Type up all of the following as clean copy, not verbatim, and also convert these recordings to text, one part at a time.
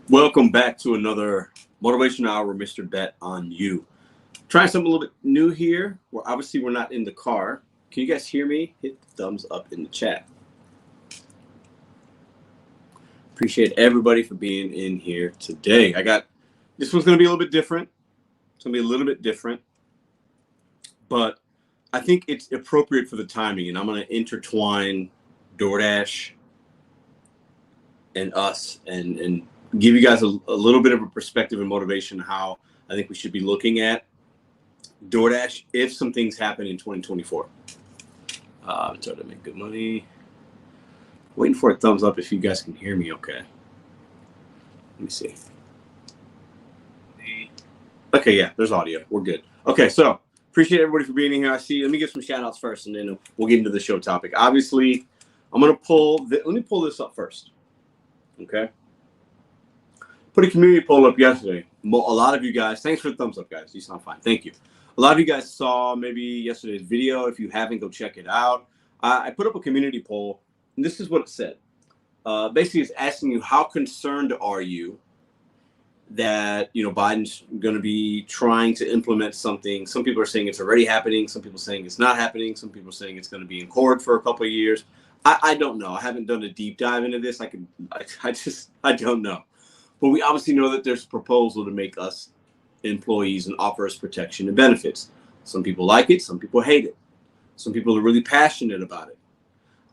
Welcome back to another Motivational Hour with Mr.BetonYou. Trying something a little bit new here. Obviously we're not in the car. Can you guys hear me? Hit the thumbs up in the chat. Appreciate everybody for being in here today. This one's going to be a little bit different. It's going to be a little bit different, but I think it's appropriate for the timing, and I'm going to intertwine DoorDash and us and give you guys a little bit of a perspective and motivation how I think we should be looking at DoorDash if some things happen in 2024. Try to make good money. Waiting for a thumbs up if you guys can hear me okay. Let me see. Okay, yeah, there's audio. We're good. Okay, so appreciate everybody for being here. Let me give some shout outs first and then we'll get into the show topic. Obviously, I'm going to let me pull this up first. Okay. Put a community poll up yesterday. A lot of you guys, thanks for the thumbs up, guys. You sound fine. Thank you. A lot of you guys saw maybe yesterday's video. If you haven't, go check it out. I put up a community poll, and this is what it said. Basically, it's asking you, how concerned are you that Biden's going to be trying to implement something? Some people are saying it's already happening. Some people are saying it's not happening. Some people are saying it's going to be in court for a couple of years. I don't know. I haven't done a deep dive into this. I don't know. But we obviously know that there's a proposal to make us employees and offer us protection and benefits. Some people like it. Some people hate it. Some people are really passionate about it.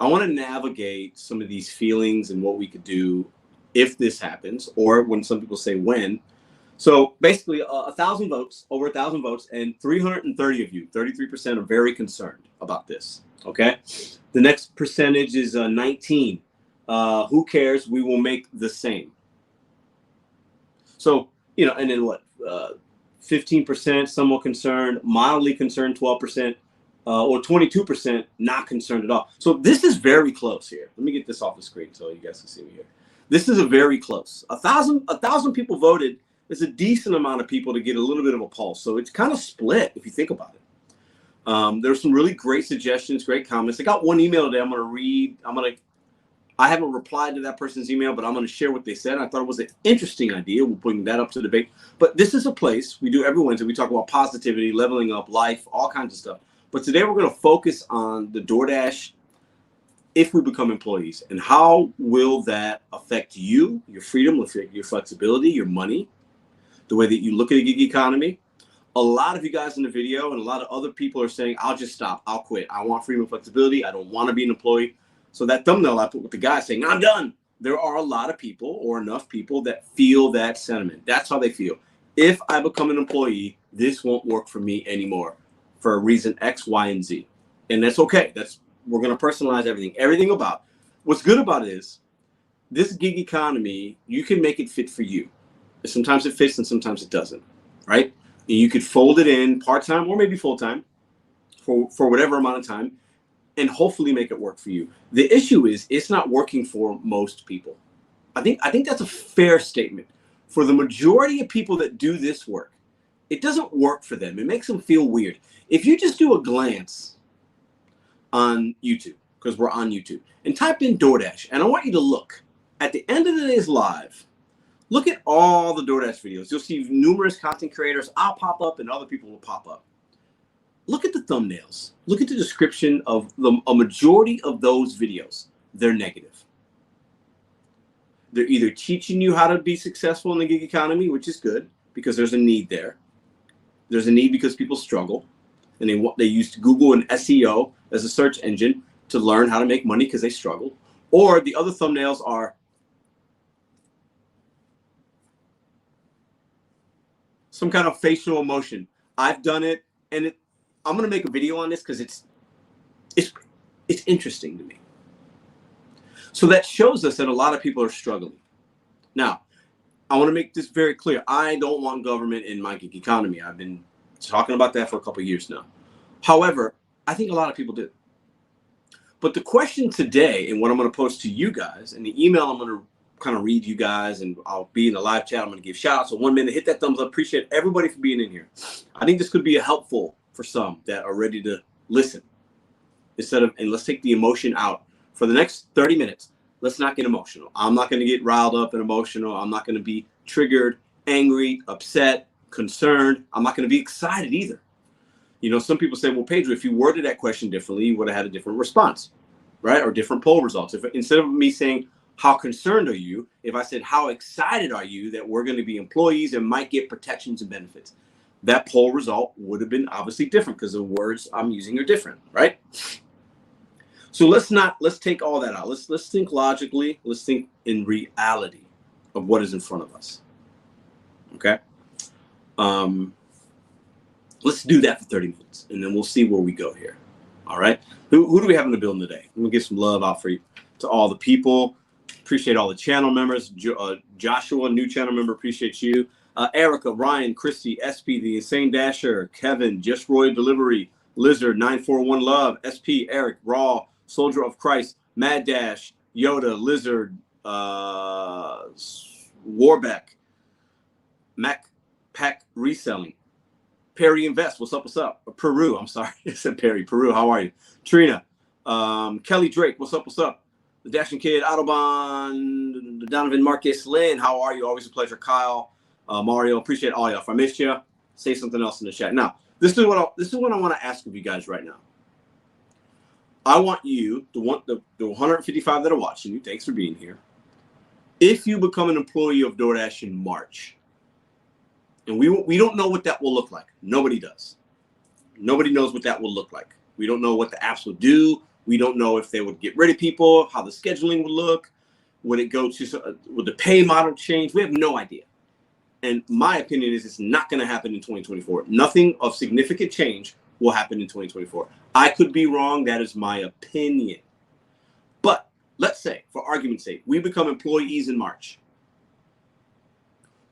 I want to navigate some of these feelings and what we could do if this happens, or when some people say when. So basically 1,000 votes, over 1,000 votes, and 330 of you, 33% are very concerned about this. Okay. The next percentage is 19. Who cares? We will make the same. So, and then what? 15% somewhat concerned, mildly concerned, 12%, or 22% not concerned at all. So this is very close here. Let me get this off the screen so you guys can see me here. This is a very close. 1,000 people voted. There's a decent amount of people to get a little bit of a pulse. So it's kind of split if you think about it. There's some really great suggestions, great comments. I got one email today I'm going to read. I haven't replied to that person's email, but I'm going to share what they said. I thought it was an interesting idea. We'll bring that up to debate. But this is a place we do every Wednesday. We talk about positivity, leveling up, life, all kinds of stuff. But today we're going to focus on the DoorDash if we become employees, and how will that affect you, your freedom, your flexibility, your money, the way that you look at a gig economy. A lot of you guys in the video and a lot of other people are saying, I'll just stop. I'll quit. I want freedom and flexibility. I don't want to be an employee. So that thumbnail I put with the guy saying, I'm done. There are a lot of people, or enough people, that feel that sentiment. That's how they feel. If I become an employee, this won't work for me anymore for a reason X, Y, and Z. And that's okay. We're going to personalize everything about. What's good about it is this gig economy, you can make it fit for you. Sometimes it fits and sometimes it doesn't, right? And you could fold it in part-time or maybe full-time for whatever amount of time, and hopefully make it work for you. The issue is it's not working for most people. I think that's a fair statement. For the majority of people that do this work, it doesn't work for them. It makes them feel weird. If you just do a glance on YouTube, because we're on YouTube, and type in DoorDash, and I want you to look at the end of today's live, look at all the DoorDash videos. You'll see numerous content creators. I'll pop up and other people will pop up. Look at the thumbnails. Look at the description of a majority of those videos. They're negative. They're either teaching you how to be successful in the gig economy, which is good because there's a need there. There's a need because people struggle, and they used Google and SEO as a search engine to learn how to make money because they struggle. Or the other thumbnails are some kind of facial emotion. I've done it, and I'm going to make a video on this because it's interesting to me. So that shows us that a lot of people are struggling. Now, I want to make this very clear. I don't want government in my gig economy. I've been talking about that for a couple of years now. However, I think a lot of people do. But the question today, and what I'm going to post to you guys, and the email I'm going to kind of read you guys, and I'll be in the live chat. I'm going to give shout outs. So 1 minute, hit that thumbs up. Appreciate everybody for being in here. I think this could be helpful for some that are ready to listen and let's take the emotion out. For the next 30 minutes, let's not get emotional. I'm not going to get riled up and emotional. I'm not going to be triggered, angry, upset, concerned. I'm not going to be excited either. You know, some people say, well, Pedro, if you worded that question differently, you would have had a different response, right? Or different poll results. If instead of me saying, how concerned are you? If I said, how excited are you that we're going to be employees and might get protections and benefits? That poll result would have been obviously different because the words I'm using are different, right? So let's take all that out. Let's think logically. Let's think in reality of what is in front of us. Okay. Let's do that for 30 minutes and then we'll see where we go here. All right. Who do we have in the building today? I'm gonna get some love out for you to all the people. Appreciate all the channel members. Joshua, new channel member, appreciate you. Erica, Ryan, Christy, SP, the Insane Dasher, Kevin, Just Roy Delivery, Lizard, 941 Love, SP, Eric, Raw, Soldier of Christ, Mad Dash, Yoda, Lizard, Warbeck, Mac Pack Reselling, Perry Invest, what's up, what's up? Peru, I'm sorry, I said Perry, Peru, how are you? Trina, Kelly Drake, what's up, what's up? The Dashing Kid, Autobahn, Donovan Marcus, Lynn, how are you? Always a pleasure. Kyle, Mario, appreciate all y'all. If I missed you, say something else in the chat. Now, this is what I want to ask of you guys right now. I want you, the 155 that are watching you, thanks for being here. If you become an employee of DoorDash in March, and we don't know what that will look like. Nobody does. Nobody knows what that will look like. We don't know what the apps will do. We don't know if they would get rid of people, how the scheduling would look. Would it go to, would the pay model change? We have no idea. And my opinion is it's not going to happen in 2024. Nothing of significant change will happen in 2024. I could be wrong. That is my opinion. But let's say, for argument's sake, we become employees in March.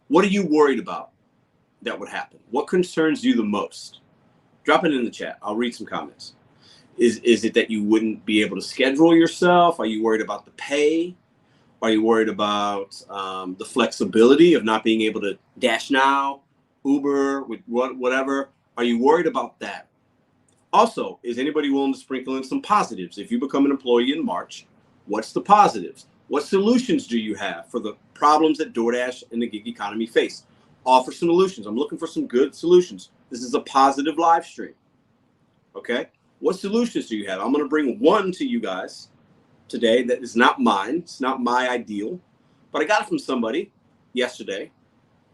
What are you worried about that would happen? What concerns you the most? Drop it in the chat. I'll read some comments. Is it that you wouldn't be able to schedule yourself? Are you worried about the pay? Are you worried about the flexibility of not being able to Dash Now, Uber, with whatever? Are you worried about that? Also, is anybody willing to sprinkle in some positives? If you become an employee in March, what's the positives? What solutions do you have for the problems that DoorDash and the gig economy face? Offer some solutions. I'm looking for some good solutions. This is a positive live stream. Okay? What solutions do you have? I'm going to bring one to you guys today that is not mine. It's not my ideal, but I got it from somebody yesterday.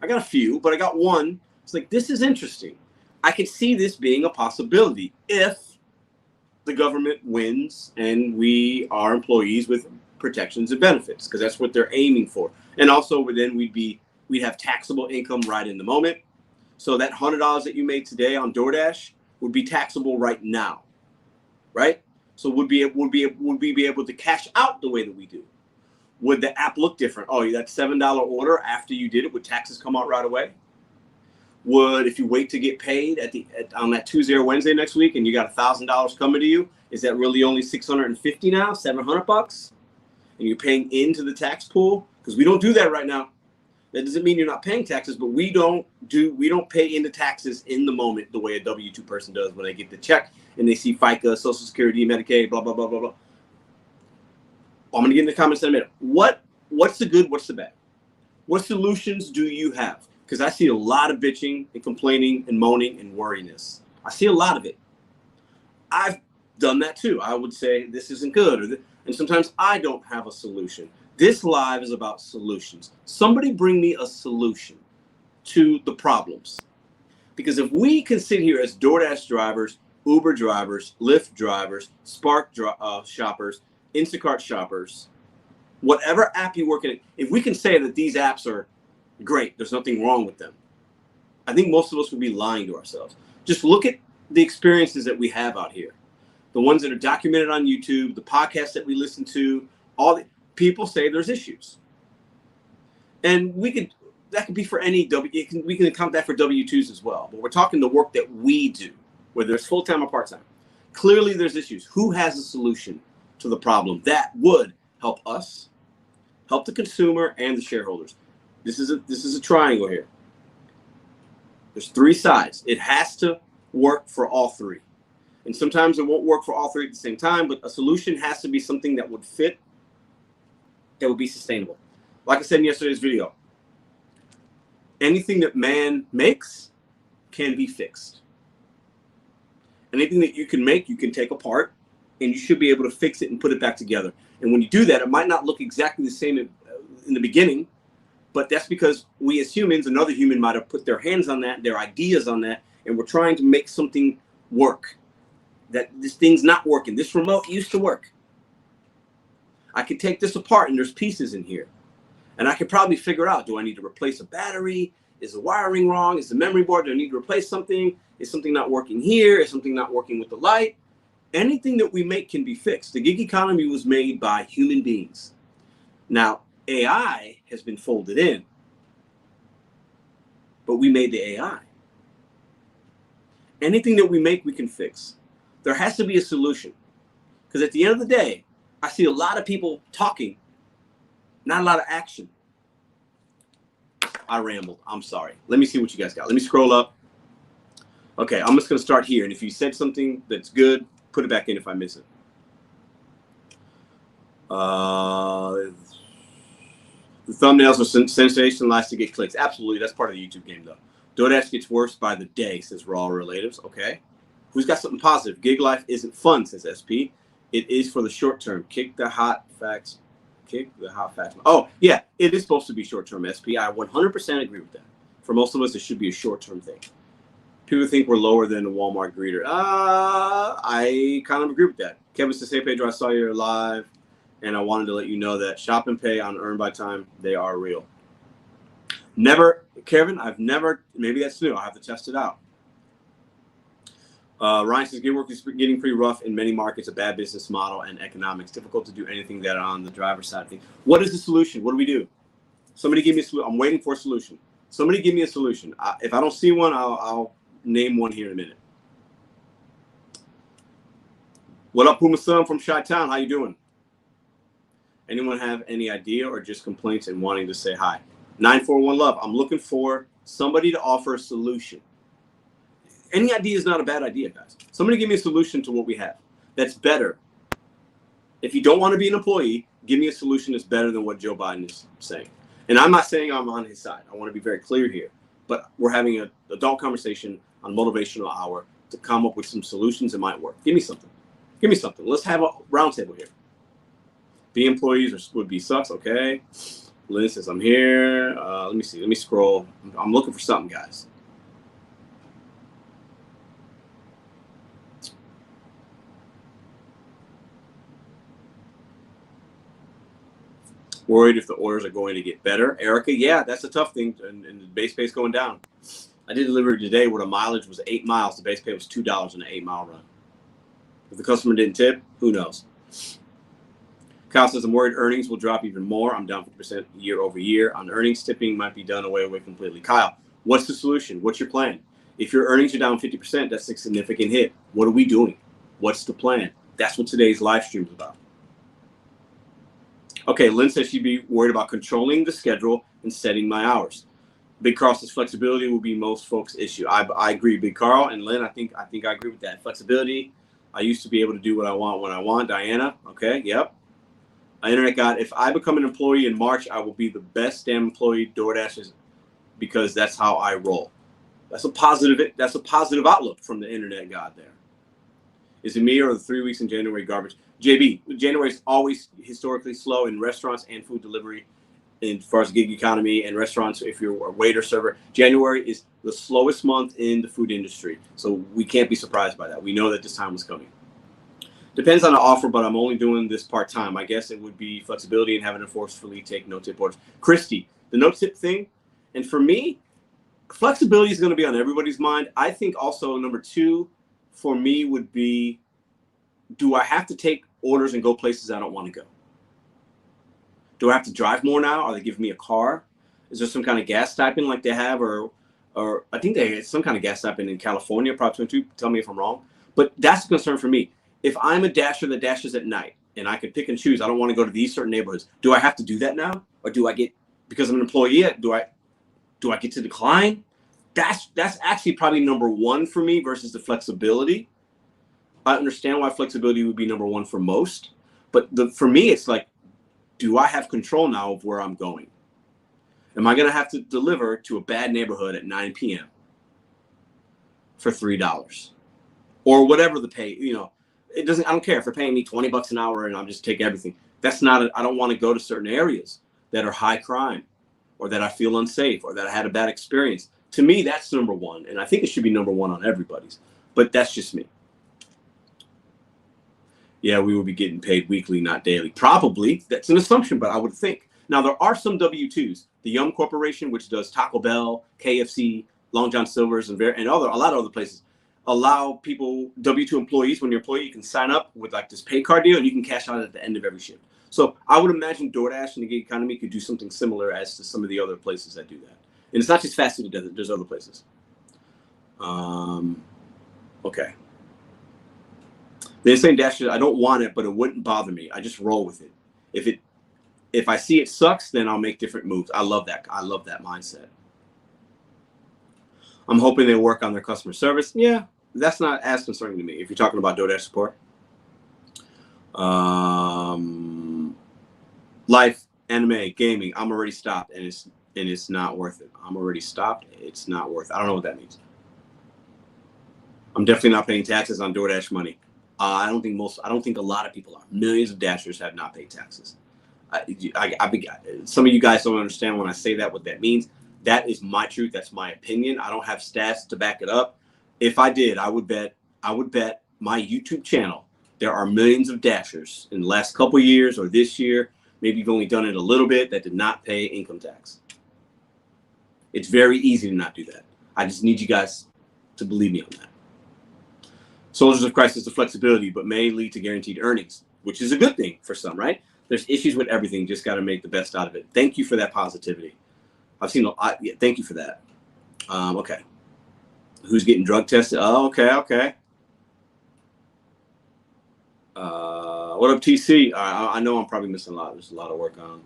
I got a few, but I got one. It's like, this is interesting. I could see this being a possibility if the government wins and we are employees with protections and benefits, because that's what they're aiming for. And also then we'd have taxable income right in the moment. So that $100 that you made today on DoorDash would be taxable right now. Right? So would we be able to cash out the way that we do? Would the app look different? Oh, that $7 order after you did it, would taxes come out right away? Would, if you wait to get paid on that Tuesday or Wednesday next week and you got $1,000 coming to you, is that really only $650 now, $700? And you're paying into the tax pool? Because we don't do that right now. That doesn't mean you're not paying taxes, but we don't pay into taxes in the moment the way a W-2 person does when they get the check and they see FICA, Social Security, Medicaid, blah, blah, blah, blah, blah. I'm going to get in the comments in a minute. What's the good? What's the bad? What solutions do you have? Because I see a lot of bitching and complaining and moaning and worriness. I see a lot of it. I've done that too. I would say this isn't good. And sometimes I don't have a solution. This live is about solutions. Somebody bring me a solution to the problems. Because if we can sit here as DoorDash drivers, Uber drivers, Lyft drivers, Spark shoppers, Instacart shoppers, whatever app you work in, if we can say that these apps are great, there's nothing wrong with them, I think most of us would be lying to ourselves. Just look at the experiences that we have out here. The ones that are documented on YouTube, the podcasts that we listen to, all the people say there's issues. And that could be for any we can account that for W-2s as well. But we're talking the work that we do, whether it's full-time or part-time. Clearly there's issues. Who has a solution to the problem that would help us, help the consumer and the shareholders? This is a triangle here. There's three sides. It has to work for all three. And sometimes it won't work for all three at the same time, but a solution has to be something that would fit that would be sustainable. Like I said in yesterday's video, anything that man makes can be fixed. Anything that you can make, you can take apart, and you should be able to fix it and put it back together. And when you do that, it might not look exactly the same in the beginning, but that's because we as humans, another human might have put their hands on that, their ideas on that, and we're trying to make something work. That this thing's not working. This remote used to work. I could take this apart and there's pieces in here. And I could probably figure out, do I need to replace a battery? Is the wiring wrong? Is the memory board? Do I need to replace something? Is something not working here? Is something not working with the light? Anything that we make can be fixed. The gig economy was made by human beings. Now, AI has been folded in, but we made the AI. Anything that we make, we can fix. There has to be a solution. Because at the end of the day, I see a lot of people talking, not a lot of action. I rambled. I'm sorry. Let me see what you guys got. Let me scroll up. Okay, I'm just going to start here. And if you said something that's good, put it back in if I miss it. The thumbnails are sensationalized to get clicks. Absolutely. That's part of the YouTube game, though. DoorDash gets worse by the day, says Raw Relatives. Okay. Who's got something positive? Gig life isn't fun, says SP. It is for the short term. Kick the hot facts. Oh, yeah. It is supposed to be short term, SP. I 100% agree with that. For most of us, it should be a short term thing. People think we're lower than the Walmart greeter. I kind of agree with that. Kevin says, hey, Pedro, I saw you live, and I wanted to let you know that Shop and Pay on Earn by Time, they are real. Never, Kevin, I've never, maybe that's new. I'll have to test it out. Ryan says, gig work is getting pretty rough in many markets, a bad business model and economics. Difficult to do anything that on the driver's side of things. What is the solution? What do we do? Somebody give me a solution. I'm waiting for a solution. Somebody give me a solution. If I don't see one, I'll name one here in a minute. What up, Puma Son from Chi-Town? How you doing? Anyone have any idea or just complaints and wanting to say hi? 941 Love. I'm looking for somebody to offer a solution. Any idea is not a bad idea, guys. Somebody give me a solution to what we have that's better. If you don't want to be an employee, give me a solution that's better than what Joe Biden is saying. And I'm not saying I'm on his side. I want to be very clear here. But we're having an adult conversation on Motivational Hour to come up with some solutions that might work. Give me something. Give me something. Let's have a roundtable here. Be employees would be sucks. Okay. Lynn says, I'm here. Let me see. Let me scroll. I'm looking for something, guys. Worried if the orders are going to get better. Erica, yeah, that's a tough thing. And the base pay is going down. I did delivery today where the mileage was 8 miles. The base pay was $2 in an 8-mile run. If the customer didn't tip, who knows? Kyle says, I'm worried earnings will drop even more. I'm down 50% year over year. On earnings, tipping might be done away with completely. Kyle, what's the solution? What's your plan? If your earnings are down 50%, that's a significant hit. What are we doing? What's the plan? That's what today's live stream is about. Okay, Lynn says she'd be worried about controlling the schedule and setting my hours. Big Carl says flexibility will be most folks' issue. I agree, Big Carl. And Lynn, I think I agree with that. Flexibility. I used to be able to do what I want when I want. Diana, okay, yep. Internet God, if I become an employee in March, I will be the best damn employee DoorDash is because that's how I roll. That's a positive outlook from the Internet God there. Is it me or the 3 weeks in January garbage? JB, January is always historically slow in restaurants and food delivery as far as gig economy and restaurants. If you're a waiter, server, January is the slowest month in the food industry. So we can't be surprised by that. We know that this time was coming. Depends on the offer, but I'm only doing this part-time. I guess it would be flexibility and having to forcefully take no-tip orders. Christy, the no-tip thing, and for me, flexibility is going to be on everybody's mind. I think also number 2 for me would be, do I have to take orders and go places I don't want to go? Do I have to drive more now? Are they giving me a car? Is there some kind of gas stipend like they have? Or I think they had some kind of gas stipend in California, Prop 22. Tell me if I'm wrong. But that's a concern for me. If I'm a dasher that dashes at night and I can pick and choose, I don't want to go to these certain neighborhoods. Do I have to do that now? Or do I get, because I'm an employee, do I get to decline? That's actually probably number 1 for me versus the flexibility. I understand why flexibility would be number 1 for most, but for me, it's like, do I have control now of where I'm going? Am I going to have to deliver to a bad neighborhood at 9 p.m. for $3 or whatever the pay, it doesn't, I don't care if they're paying me $20 an hour and I'll just take everything. That's not, I don't want to go to certain areas that are high crime or that I feel unsafe or that I had a bad experience. To me, that's number one. And I think it should be number one on everybody's, but that's just me. Yeah, we will be getting paid weekly, not daily. Probably. That's an assumption, but I would think. Now, there are some W-2s. The Yum Corporation, which does Taco Bell, KFC, Long John Silver's, and a lot of other places, allow people, W-2 employees, when you're an employee, you can sign up with like this pay card deal, and you can cash out at the end of every shift. So I would imagine DoorDash and the gig economy could do something similar as to some of the other places that do that. And it's not just fast food that does it. There's other places. Okay. The insane dash, I don't want it, but it wouldn't bother me. I just roll with it. If I see it sucks, then I'll make different moves. I love that. I love that mindset. I'm hoping they work on their customer service. Yeah, that's not as concerning to me. If you're talking about DoorDash support. Life, anime, gaming, I'm already stopped, and it's not worth it. I'm already stopped. It's not worth it. I don't know what that means. I'm definitely not paying taxes on DoorDash money. I don't think a lot of people are. Millions of Dashers have not paid taxes. Some of you guys don't understand when I say that, what that means. That is my truth. That's my opinion. I don't have stats to back it up. If I did, I would bet my YouTube channel, there are millions of Dashers in the last couple of years or this year, maybe you've only done it a little bit, that did not pay income tax. It's very easy to not do that. I just need you guys to believe me on that. Soldiers of Christ is the flexibility, but may lead to guaranteed earnings, which is a good thing for some, right? There's issues with everything. Just got to make the best out of it. Thank you for that positivity. I've seen a lot. Yeah, thank you for that. Okay. Who's getting drug tested? Oh, okay. What up, TC? I know I'm probably missing a lot. There's a lot of work on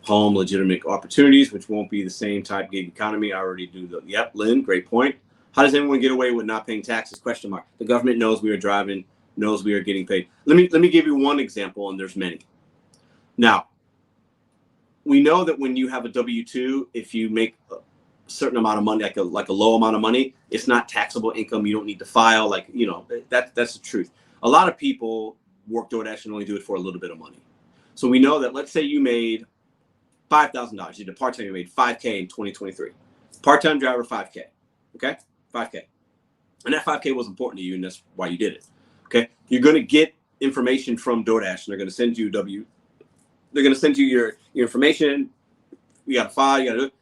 home legitimate opportunities, which won't be the same type gig economy. I already do the. Yep, Lynn, great point. How does anyone get away with not paying taxes? Question mark. The government knows we are driving, knows we are getting paid. Let me give you one example, and there's many. Now, we know that when you have a W-2, if you make a certain amount of money, like a low amount of money, it's not taxable income. You don't need to file. That's the truth. A lot of people work DoorDash and only do it for a little bit of money. So we know that, let's say you made $5,000. You did a part-time, you made $5K in 2023. Part-time driver, $5K. Okay? $5K. And that $5K was important to you, and that's why you did it. Okay? You're going to get information from DoorDash, and they're going to send you They're going to send you your information. You got to file. You got to do it.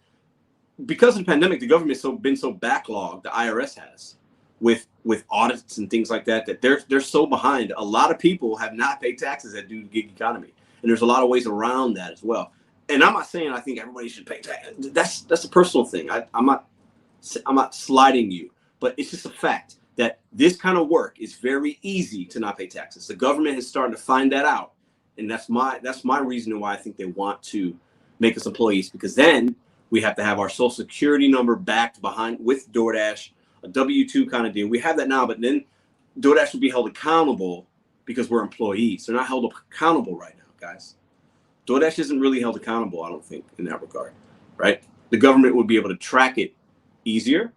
Because of the pandemic, the government's been so backlogged. The IRS has with audits and things like that they're so behind. A lot of people have not paid taxes that do the gig economy, and there's a lot of ways around that as well. And I'm not saying I think everybody should pay taxes. That's a personal thing. I'm not sliding you, but it's just a fact that this kind of work is very easy to not pay taxes. The government is starting to find that out. And that's my reason why I think they want to make us employees, because then we have to have our social security number backed behind with DoorDash, a W-2 kind of deal. We have that now, but then DoorDash will be held accountable because we're employees. They're not held accountable right now, guys. DoorDash isn't really held accountable, I don't think, in that regard, right? The government would be able to track it easier,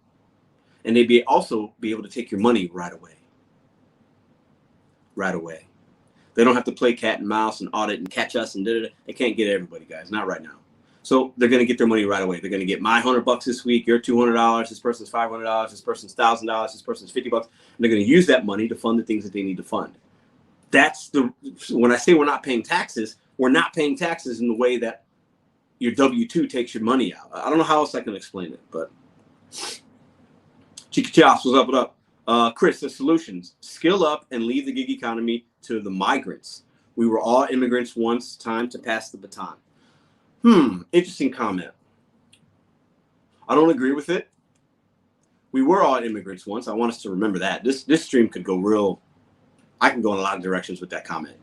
and they'd also be able to take your money right away. Right away. They don't have to play cat and mouse and audit and catch us and da-da-da. They can't get everybody, guys. Not right now. So they're going to get their money right away. They're going to get my $100 this week, your $200, this person's $500, this person's $1,000, this person's $50. And they're going to use that money to fund the things that they need to fund. When I say we're not paying taxes, we're not paying taxes in the way that your W-2 takes your money out. I don't know how else I can explain it, but Chica Chops, what's up? Chris, the solutions: skill up and leave the gig economy to the migrants. We were all immigrants once. Time to pass the baton. Interesting comment. I don't agree with it. We were all immigrants once. I want us to remember that. This stream could go I can go in a lot of directions with that comment.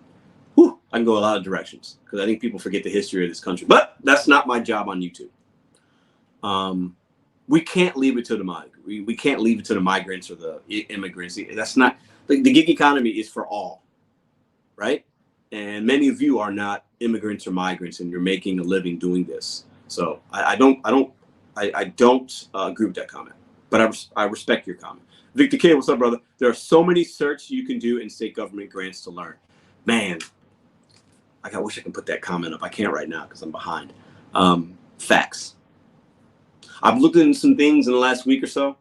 I can go a lot of directions because I think people forget the history of this country. But that's not my job on YouTube. We can't leave it to the we can't leave it to the migrants or the immigrants. That's not the gig economy is for all, right? And many of you are not immigrants or migrants, and you're making a living doing this. So I don't agree with that comment, but I respect your comment. Victor K, what's up, brother? There are so many certs you can do in state government grants to learn. Man, I wish I can put that comment up. I can't right now because I'm behind. Facts. I've looked into some things in the last week or so.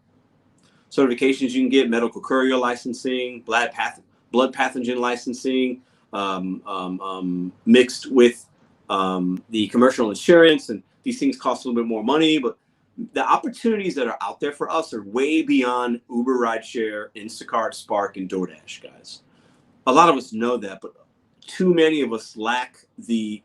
Certifications you can get: medical courier licensing, blood pathogen licensing, mixed with the commercial insurance, and these things cost a little bit more money, but the opportunities that are out there for us are way beyond Uber, rideshare, Instacart, Spark, and DoorDash, guys. A lot of us know that, but too many of us lack the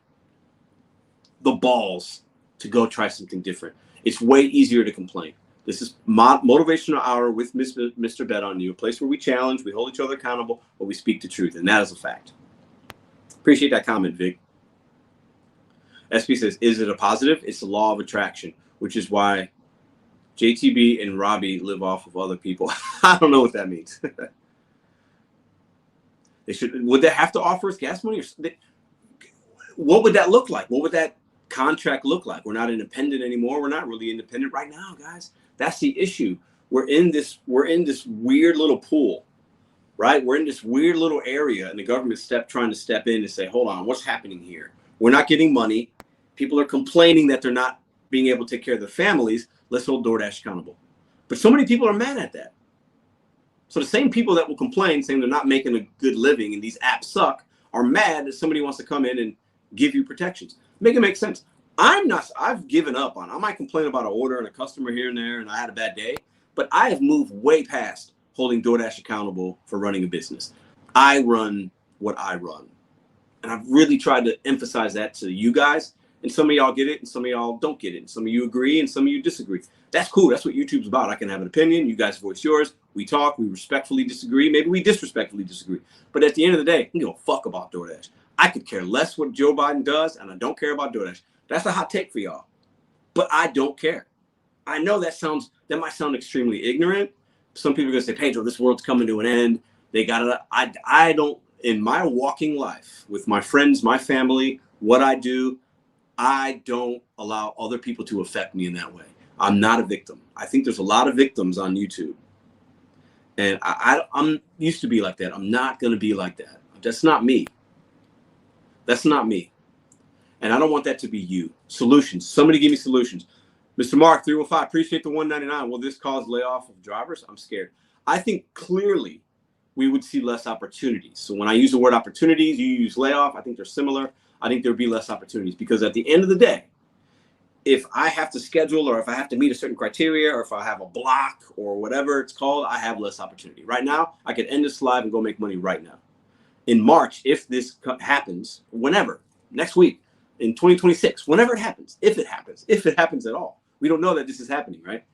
balls to go try something different. It's way easier to complain. This is Motivational Hour with Mr.BetonYou, a place where we challenge, we hold each other accountable, but we speak the truth, and that is a fact. Appreciate that comment, Vic. SP says, is it a positive? It's the law of attraction, which is why JTB and Robbie live off of other people. I don't know what that means. Would they have to offer us gas money? What would that look like? What would that contract look like? We're not independent anymore. We're not really independent right now, guys. That's the issue. We're in this weird little pool, right? We're in this weird little area, and the government's trying to step in and say, hold on, what's happening here? We're not getting money. People are complaining that they're not being able to take care of their families. Let's hold DoorDash accountable. But so many people are mad at that. So the same people that will complain saying they're not making a good living and these apps suck are mad that somebody wants to come in and give you protections. Make it make sense. I've given up on it. I might complain about an order and a customer here and there and I had a bad day, but I have moved way past holding DoorDash accountable for running a business. I run what I run. And I've really tried to emphasize that to you guys. And some of y'all get it and some of y'all don't get it. And some of you agree and some of you disagree. That's cool. That's what YouTube's about. I can have an opinion. You guys voice yours. We talk. We respectfully disagree. Maybe we disrespectfully disagree. But at the end of the day, I don't give a fuck about DoorDash. I could care less what Joe Biden does, and I don't care about DoorDash. That's a hot take for y'all. But I don't care. I know that might sound extremely ignorant. Some people are going to say, Pedro, this world's coming to an end. They got it. I don't, in my walking life with my friends, my family, what I do, I don't allow other people to affect me in that way. I'm not a victim. I think there's a lot of victims on YouTube. And I'm used to be like that. I'm not going to be like that. That's not me. That's not me. And I don't want that to be you. Solutions. Somebody give me solutions. Mr. Mark, 315, appreciate the 199. Will this cause layoff of drivers? I'm scared. I think clearly we would see less opportunities. So when I use the word opportunities, you use layoff. I think they're similar. I think there'd be less opportunities because at the end of the day, if I have to schedule or if I have to meet a certain criteria or if I have a block or whatever it's called, I have less opportunity. Right now, I could end this live and go make money right now. In March, if this happens, whenever, next week, in 2026, whenever it happens, if it happens at all. We don't know that this is happening, right?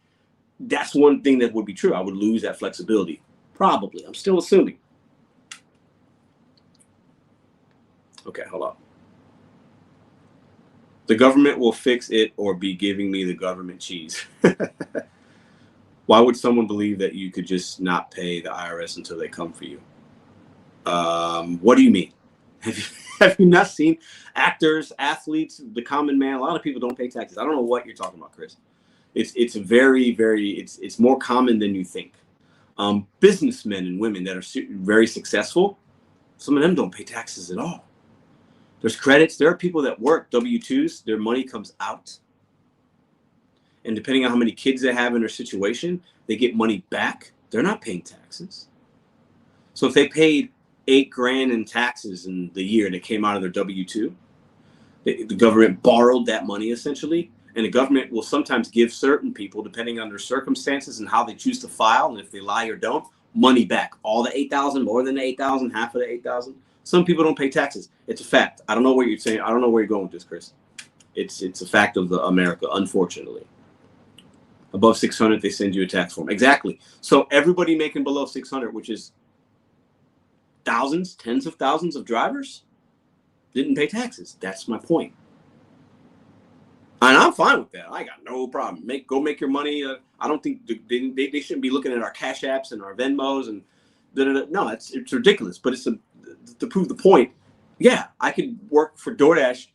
That's one thing that would be true. I would lose that flexibility. Probably. I'm still assuming. Okay, hold on. The government will fix it or be giving me the government cheese. Why would someone believe that you could just not pay the IRS until they come for you? What do you mean? Have you not seen actors, athletes, the common man? A lot of people don't pay taxes. I don't know what you're talking about, Chris. It's very, very, it's more common than you think. Businessmen and women that are very successful, some of them don't pay taxes at all. There's credits. There are people that work W-2s. Their money comes out. And depending on how many kids they have in their situation, they get money back. They're not paying taxes. So if they paid $8,000 in taxes in the year and it came out of their W-2, the government borrowed that money essentially. And the government will sometimes give certain people, depending on their circumstances and how they choose to file, and if they lie or don't, money back. All the $8,000, more than the $8,000, half of the $8,000. Some people don't pay taxes. It's a fact. I don't know what you're saying. I don't know where you're going with this, Chris. It's a fact of America, unfortunately. Above 600, they send you a tax form. Exactly. So everybody making below 600, which is thousands, tens of thousands of drivers, didn't pay taxes. That's my point. And I'm fine with that. I got no problem. Go make your money. I don't think they shouldn't be looking at our Cash Apps and our Venmos and no, it's ridiculous. But it's to prove the point. Yeah, I could work for DoorDash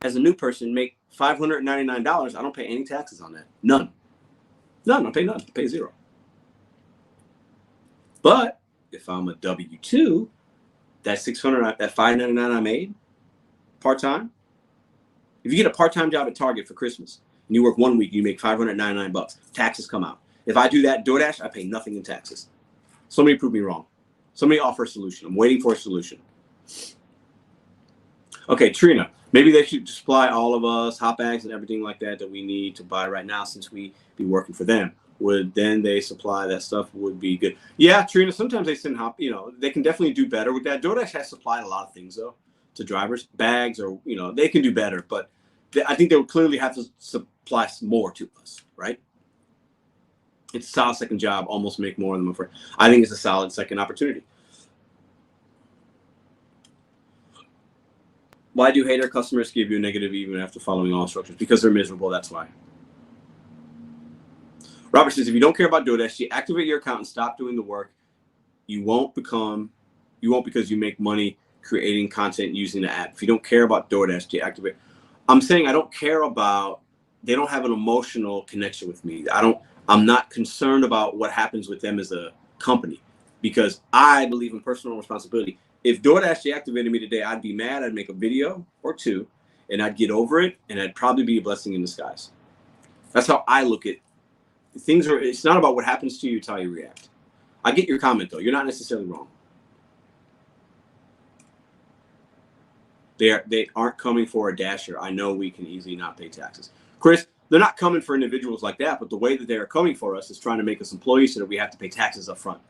as a new person, make $599. I don't pay any taxes on that. None. I pay none. I pay zero. But if I'm a W-2, that $599 I made part-time, if you get a part-time job at Target for Christmas and you work 1 week, you make $599. Taxes come out. If I do that DoorDash, I pay nothing in taxes. Somebody prove me wrong. Somebody offer a solution. I'm waiting for a solution. Okay, Trina, maybe they should supply all of us hot bags and everything like that we need to buy right now since we be working for them. Would then they supply that stuff would be good. Yeah, Trina, sometimes they send they can definitely do better with that. DoorDash has supplied a lot of things though to drivers, bags, or they can do better, but I think they would clearly have to supply more to us, right? It's a solid second job, almost make more than my friend. I think it's a solid second opportunity. Why do hater customers give you a negative even after following all instructions? Because they're miserable, that's why. Robert says, if you don't care about DoorDash, deactivate your account and stop doing the work. You won't because you make money creating content using the app. If you don't care about DoorDash, deactivate. I'm saying I don't care about, they don't have an emotional connection with me. I'm not concerned about what happens with them as a company because I believe in personal responsibility. If DoorDash deactivated me today, I'd be mad. I'd make a video or two and I'd get over it and I'd probably be a blessing in disguise. That's how I look at things. It's not about what happens to you, it's how you react. I get your comment though. You're not necessarily wrong. They aren't coming for a dasher. I know we can easily not pay taxes. Chris, they're not coming for individuals like that, but the way that they are coming for us is trying to make us employees so that we have to pay taxes up front.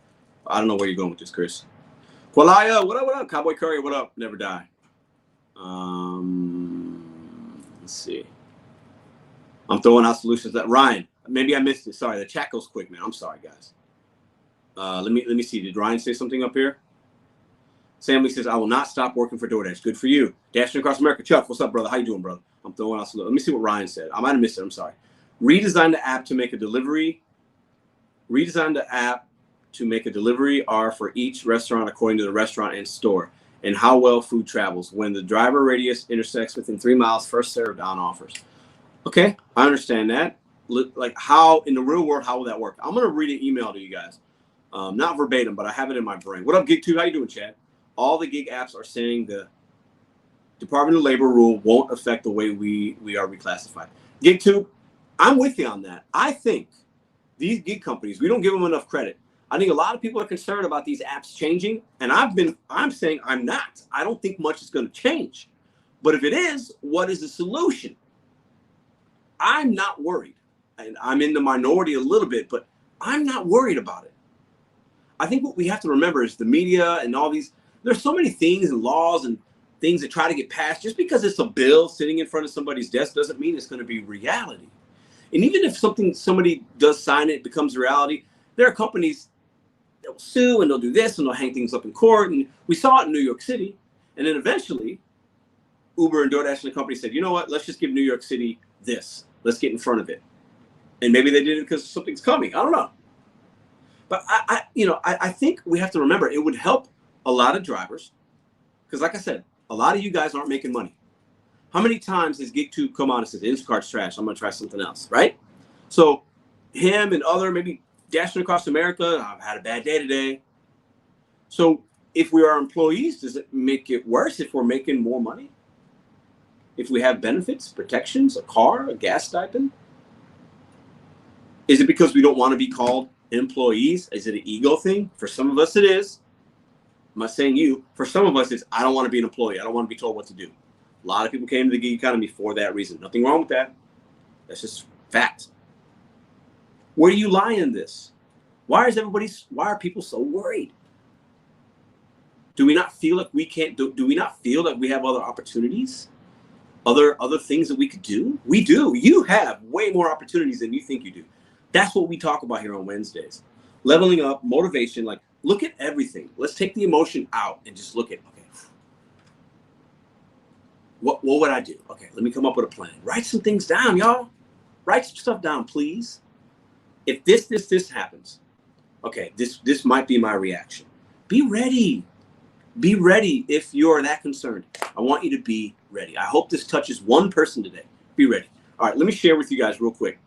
I don't know where you're going with this, Chris. Qualaya, what up? Cowboy Curry, what up? Never die. Let's see. I'm throwing out solutions that Ryan, maybe I missed it. Sorry, the chat goes quick, man. I'm sorry, guys. Let me see. Did Ryan say something up here? Sammy says, I will not stop working for DoorDash. Good for you. Dashing across America. Chuck, what's up, brother? How you doing, brother? I'm throwing out solutions. Let me see what Ryan said. I might have missed it. I'm sorry. Redesign the app to make a delivery. Redesign the app to make a delivery are for each restaurant according to the restaurant and store and how well food travels. When the driver radius intersects within 3 miles, first served on offers. Okay, I understand that. Like how in the real world, how will that work? I'm gonna read an email to you guys, not verbatim, but I have it in my brain. What up, Gig2? How you doing, Chad? All the gig apps are saying the Department of Labor rule won't affect the way we are reclassified. Gig2, I'm with you on that. I think these gig companies, we don't give them enough credit. I think a lot of people are concerned about these apps changing, and I'm saying I'm not. I don't think much is going to change. But if it is, what is the solution? I'm not worried. And I'm in the minority a little bit, but I'm not worried about it. I think what we have to remember is the media and all these, there's so many things and laws and things that try to get passed. Just because it's a bill sitting in front of somebody's desk doesn't mean it's going to be reality. And even if somebody does sign it, becomes reality, there are companies that will sue and they'll do this and they'll hang things up in court. And we saw it in New York City. And then eventually Uber and DoorDash and the company said, you know what, let's just give New York City this. Let's get in front of it. And maybe they did it because something's coming. I don't know. But I think we have to remember it would help a lot of drivers. Because like I said, a lot of you guys aren't making money. How many times has Gig2 come on and says, Instacart's trash, I'm going to try something else, right? So him and other, maybe Dashing Across America, I've had a bad day today. So if we are employees, does it make it worse if we're making more money? If we have benefits, protections, a car, a gas stipend? Is it because we don't want to be called employees? Is it an ego thing? For some of us, it is. I'm not saying you. For some of us, it's I don't want to be an employee. I don't want to be told what to do. A lot of people came to the gig economy for that reason. Nothing wrong with that. That's just fact. Where do you lie in this? Why are people so worried? Do we not feel like we can't do we not feel like we have other opportunities? Other things that we could do? We do. You have way more opportunities than you think you do. That's what we talk about here on Wednesdays. Leveling up, motivation, like look at everything. Let's take the emotion out and just look at, okay, what would I do? Okay, let me come up with a plan. Write some things down, y'all. Write some stuff down, please. If this happens, okay, this might be my reaction. Be ready. Be ready if you're that concerned. I want you to be ready. I hope this touches one person today. Be ready. All right, let me share with you guys real quick.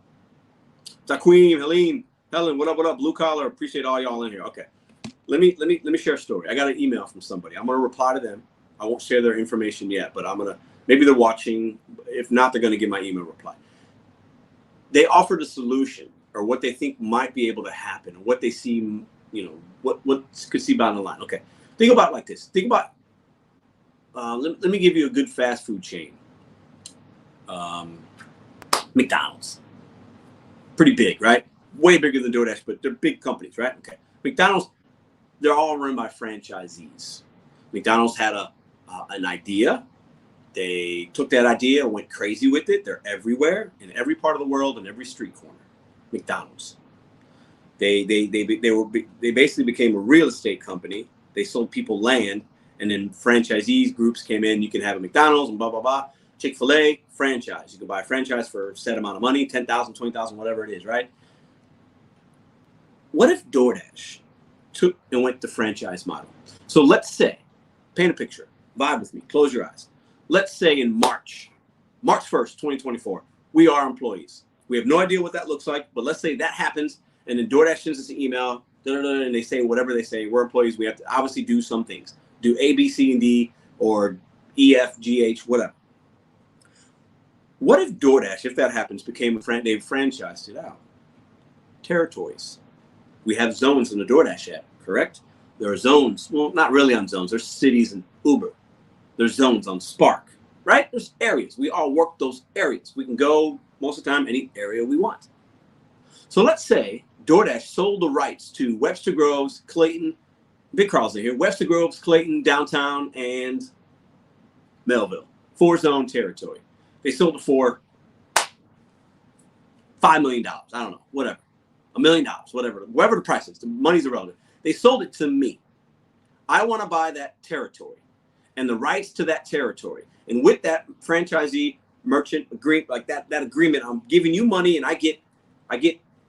Taquim, Helen, what up, what up? Blue collar, appreciate all y'all in here. Okay, let me share a story. I got an email from somebody. I'm gonna reply to them. I won't share their information yet, but I'm gonna, maybe they're watching. If not, they're gonna get my email reply. They offered a solution or what they think might be able to happen, or what they see, what could see down the line. Okay, think about it like this. Think about, let me give you a good fast food chain. McDonald's. Pretty big, right? Way bigger than DoorDash, but they're big companies, right? Okay. McDonald's, they're all run by franchisees. McDonald's had an idea. They took that idea and went crazy with it. They're everywhere, in every part of the world, in every street corner. McDonald's. They basically became a real estate company. They sold people land, and then franchisees groups came in. You can have a McDonald's and blah blah blah. Chick-fil-A franchise. You can buy a franchise for a set amount of money, 10,000, 20,000, whatever it is, right? What if DoorDash took and went the franchise model? So let's say, paint a picture, vibe with me, close your eyes. Let's say in March 1st, 2024, we are employees. We have no idea what that looks like, but let's say that happens, and then DoorDash sends us an email, and they say whatever they say. We're employees. We have to obviously do some things. Do A, B, C, and D, or E, F, G, H, whatever. What if DoorDash, if that happens, became they've franchised it out? Territories. We have zones in the DoorDash app, correct? There are zones. Well, not really on zones. There's cities in Uber. There's zones on Spark, right? There's areas. We all work those areas. We can go most of the time any area we want. So let's say DoorDash sold the rights to Webster Groves, Clayton, Big Carl's in here, Webster Groves, Clayton, downtown, and Melville. 4-zone territory. They sold it for $5 million. I don't know, whatever. $1 million, whatever the price is. The money's irrelevant. They sold it to me. I want to buy that territory and the rights to that territory. And with that franchisee merchant agreement, like that agreement, I'm giving you money, and I get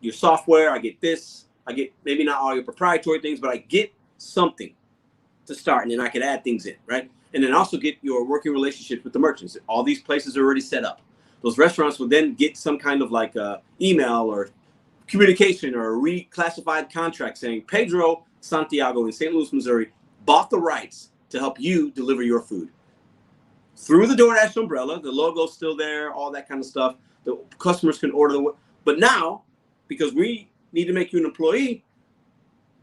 your software, I get this, I get maybe not all your proprietary things, but I get something to start, and then I can add things in, right? And then also get your working relationships with the merchants. All these places are already set up. Those restaurants will then get some kind of like email or communication or a reclassified contract saying Pedro Santiago in St. Louis, Missouri bought the rights to help you deliver your food. Through the DoorDash umbrella, the logo's still there, all that kind of stuff. The customers can order but now, because we need to make you an employee,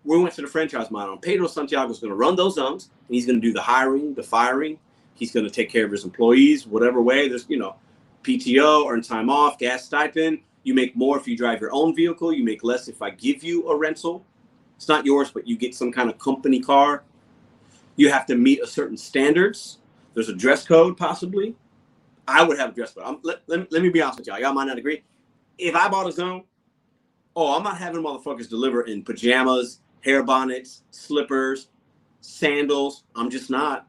we went to the franchise model. Pedro Santiago is going to run those zones, and he's going to do the hiring, the firing. He's going to take care of his employees, whatever way. There's, PTO, earn time off, gas stipend. You make more if you drive your own vehicle. You make less if I give you a rental. It's not yours, but you get some kind of company car. You have to meet a certain standards. There's a dress code, possibly. I would have a dress code. Let me be honest with y'all. Y'all might not agree. If I bought a zone, I'm not having motherfuckers deliver in pajamas, hair bonnets, slippers, sandals. I'm just not.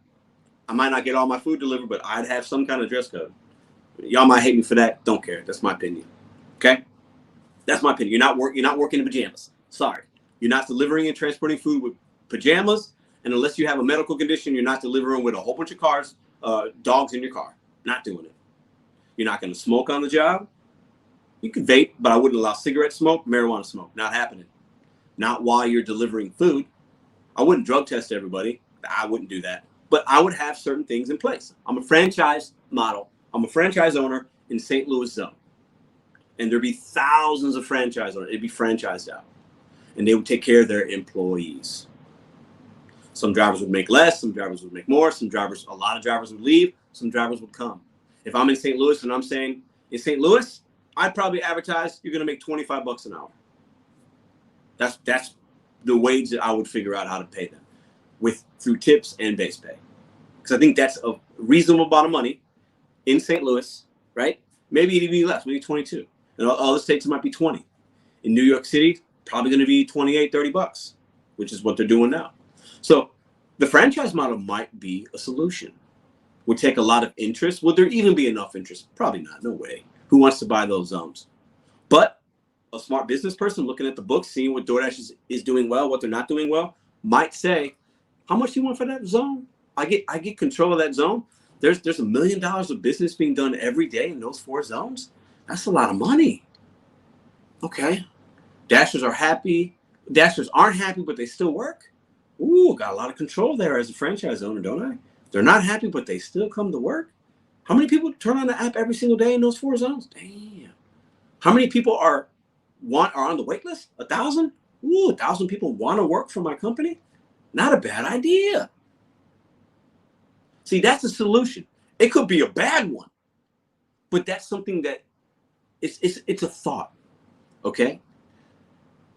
I might not get all my food delivered, but I'd have some kind of dress code. Y'all might hate me for that. Don't care. That's my opinion. Okay? That's my opinion. You're not working in pajamas. Sorry. You're not delivering and transporting food with pajamas. And unless you have a medical condition, you're not delivering with a whole bunch of dogs in your car. Not doing it. You're not going to smoke on the job. You can vape, but I wouldn't allow cigarette smoke, marijuana smoke. Not happening. Not while you're delivering food. I wouldn't drug test everybody. I wouldn't do that. But I would have certain things in place. I'm a franchise model. I'm a franchise owner in St. Louis zone. And there'd be thousands of franchise owners. It'd be franchised out. And they would take care of their employees. Some drivers would make less. Some drivers would make more. A lot of drivers would leave. Some drivers would come. If I'm in St. Louis and I'm saying, in St. Louis, I'd probably advertise you're going to make $25 an hour. That's the wage that I would figure out how to pay them through tips and base pay. Because I think that's a reasonable amount of money in St. Louis, right? Maybe it'd be less, maybe 22. In other states, it might be 20. In New York City, probably going to be 28, $30, which is what they're doing now. So the franchise model might be a solution. Would take a lot of interest. Would there even be enough interest? Probably not. No way. Who wants to buy those zones? But a smart business person looking at the books, seeing what DoorDash is doing well, what they're not doing well, might say, How much do you want for that zone? I get control of that zone. There's $1 million of business being done every day in those 4 zones. That's a lot of money. Okay. Dashers are happy. Dashers aren't happy, but they still work. Ooh, got a lot of control there as a franchise owner, don't I? They're not happy, but they still come to work. How many people turn on the app every single day in those 4 zones? Damn. How many people are on the wait list? 1,000? Ooh, 1,000 people want to work for my company? Not a bad idea. See, that's a solution. It could be a bad one, but that's something that it's a thought. Okay.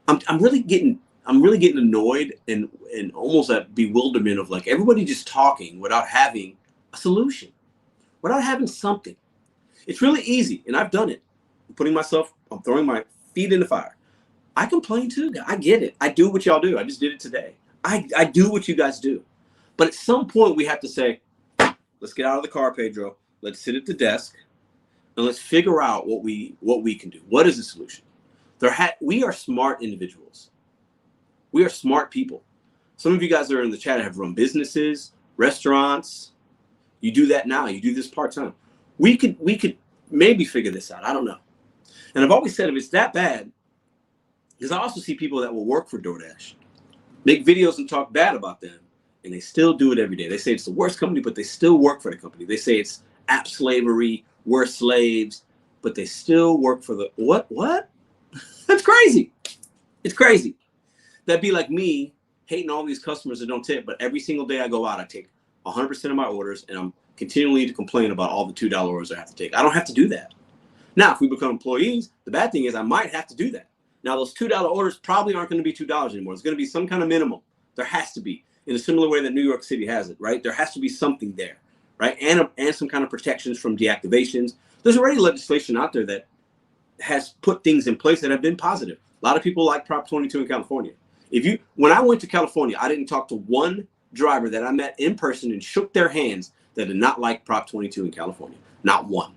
I'm really getting annoyed and almost at bewilderment of like everybody just talking without having a solution, without having something. It's really easy, and I've done it. I'm throwing my feet in the fire. I complain too. I get it. I do what y'all do. I just did it today. I do what you guys do. But at some point we have to say, let's get out of the car, Pedro. Let's sit at the desk and let's figure out what we can do. What is the solution? We are smart individuals. We are smart people. Some of you guys that are in the chat have run businesses, restaurants. You do that now. You do this part-time. We could maybe figure this out. I don't know. And I've always said if it's that bad, because I also see people that will work for DoorDash, make videos and talk bad about them, and they still do it every day. They say it's the worst company, but they still work for the company. They say it's app slavery, we're slaves, but they still work for the what? That's crazy. It's crazy. That'd be like me hating all these customers that don't tip, but every single day I go out, I take 100% of my orders, and I'm continually to complain about all the $2 orders I have to take. I don't have to do that. Now, if we become employees, the bad thing is I might have to do that. Now, those $2 orders probably aren't going to be $2 anymore. It's going to be some kind of minimum. There has to be, in a similar way that New York City has it, right? There has to be something there, right? And some kind of protections from deactivations. There's already legislation out there that has put things in place that have been positive. A lot of people like Prop 22 in California. When I went to California, I didn't talk to one driver that I met in person and shook their hands that did not like Prop 22 in California. Not one.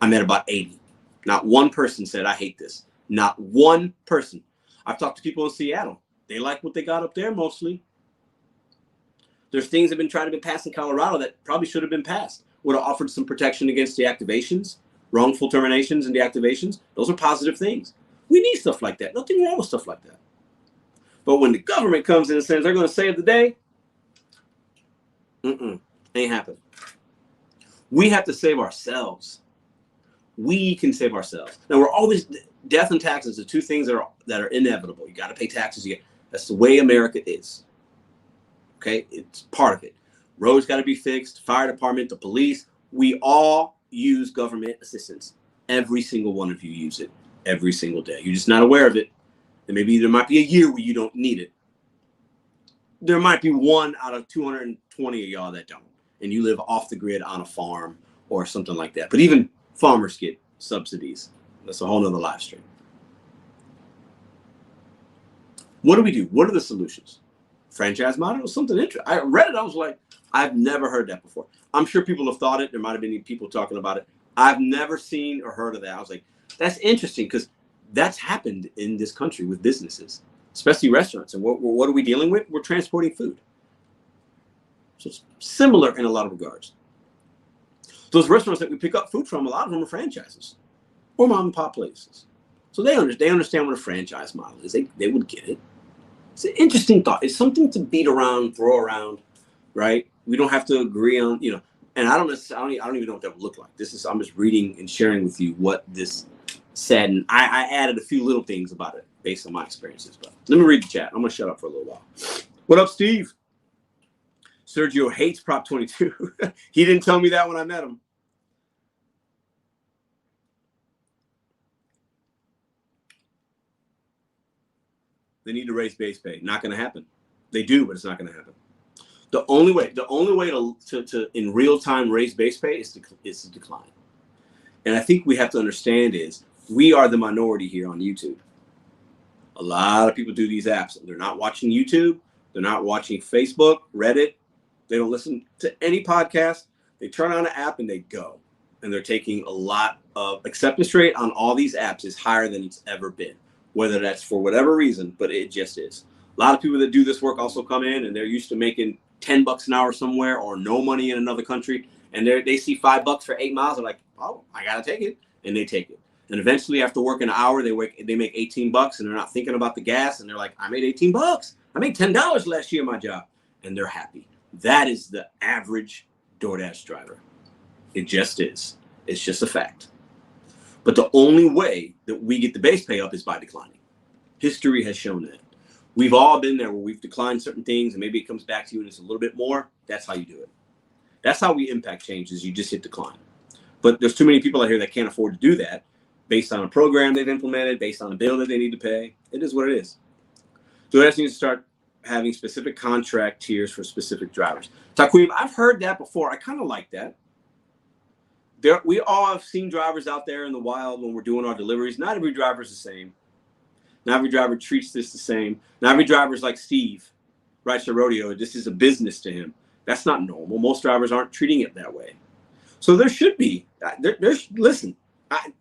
I met about 80. Not one person said, I hate this. Not one person. I've talked to people in Seattle. They like what they got up there mostly. There's things that have been trying to be passed in Colorado that probably should have been passed. Would have offered some protection against deactivations, wrongful terminations and deactivations. Those are positive things. We need stuff like that. Nothing wrong with stuff like that. But when the government comes in and says they're going to save the day, ain't happening. We have to save ourselves. We can save ourselves. Now, we're always death and taxes are 2 things that are inevitable. You got to pay taxes. That's the way America is. Okay, it's part of it. Roads got to be fixed. Fire department, the police. We all use government assistance. Every single one of you use it every single day. You're just not aware of it. And maybe there might be a year where you don't need it. There might be 1 out of 220 of y'all that don't. And you live off the grid on a farm or something like that. But even farmers get subsidies. That's a whole nother live stream. What do we do? What are the solutions? Franchise model was something interesting. I read it. I was like, I've never heard that before. I'm sure people have thought it. There might have been people talking about it. I've never seen or heard of that. I was like, that's interesting because that's happened in this country with businesses, especially restaurants. And what are we dealing with? We're transporting food. So it's similar in a lot of regards. Those restaurants that we pick up food from, a lot of them are franchises or mom and pop places. So they understand what a franchise model is. They would get it. It's an interesting thought. It's something to beat around, throw around, right? We don't have to agree on, and I don't even know what that would look like. I'm just reading and sharing with you what this said. And I added a few little things about it based on my experiences. But let me read the chat. I'm going to shut up for a little while. What up, Steve? Sergio hates Prop 22. He didn't tell me that when I met him. They need to raise base pay. Not going to happen. They do, but it's not going to happen. The only way to in real time raise base pay is to decline. And I think we have to understand is we are the minority here on YouTube. A lot of people do these apps. They're not watching YouTube. They're not watching Facebook, Reddit. They don't listen to any podcast. They turn on an app and they go. And they're taking a lot of acceptance rate on all these apps is higher than it's ever been. Whether that's for whatever reason, but it just is. A lot of people that do this work also come in and they're used to making $10 an hour somewhere or no money in another country. And they see $5 for 8 miles. They're like, oh, I got to take it. And they take it. And eventually after working an hour, they make $18 and they're not thinking about the gas. And they're like, I made $18. I made $10 last year in my job. And they're happy. That is the average DoorDash driver. It just is. It's just a fact. But the only way that we get the base pay up is by declining. History has shown that. We've all been there where we've declined certain things and maybe it comes back to you and it's a little bit more. That's how you do it. That's how we impact change, is you just hit decline. But there's too many people out here that can't afford to do that based on a program they've implemented, based on a bill that they need to pay. It is what it is. DoorDash needs to start having specific contract tiers for specific drivers. Taquim, I've heard that before. I kind of like that. We all have seen drivers out there in the wild when we're doing our deliveries. Not every driver is the same. Not every driver treats this the same. Not every driver is like Steve, rides a rodeo. This is a business to him. That's not normal. Most drivers aren't treating it that way. So there should be. Listen. That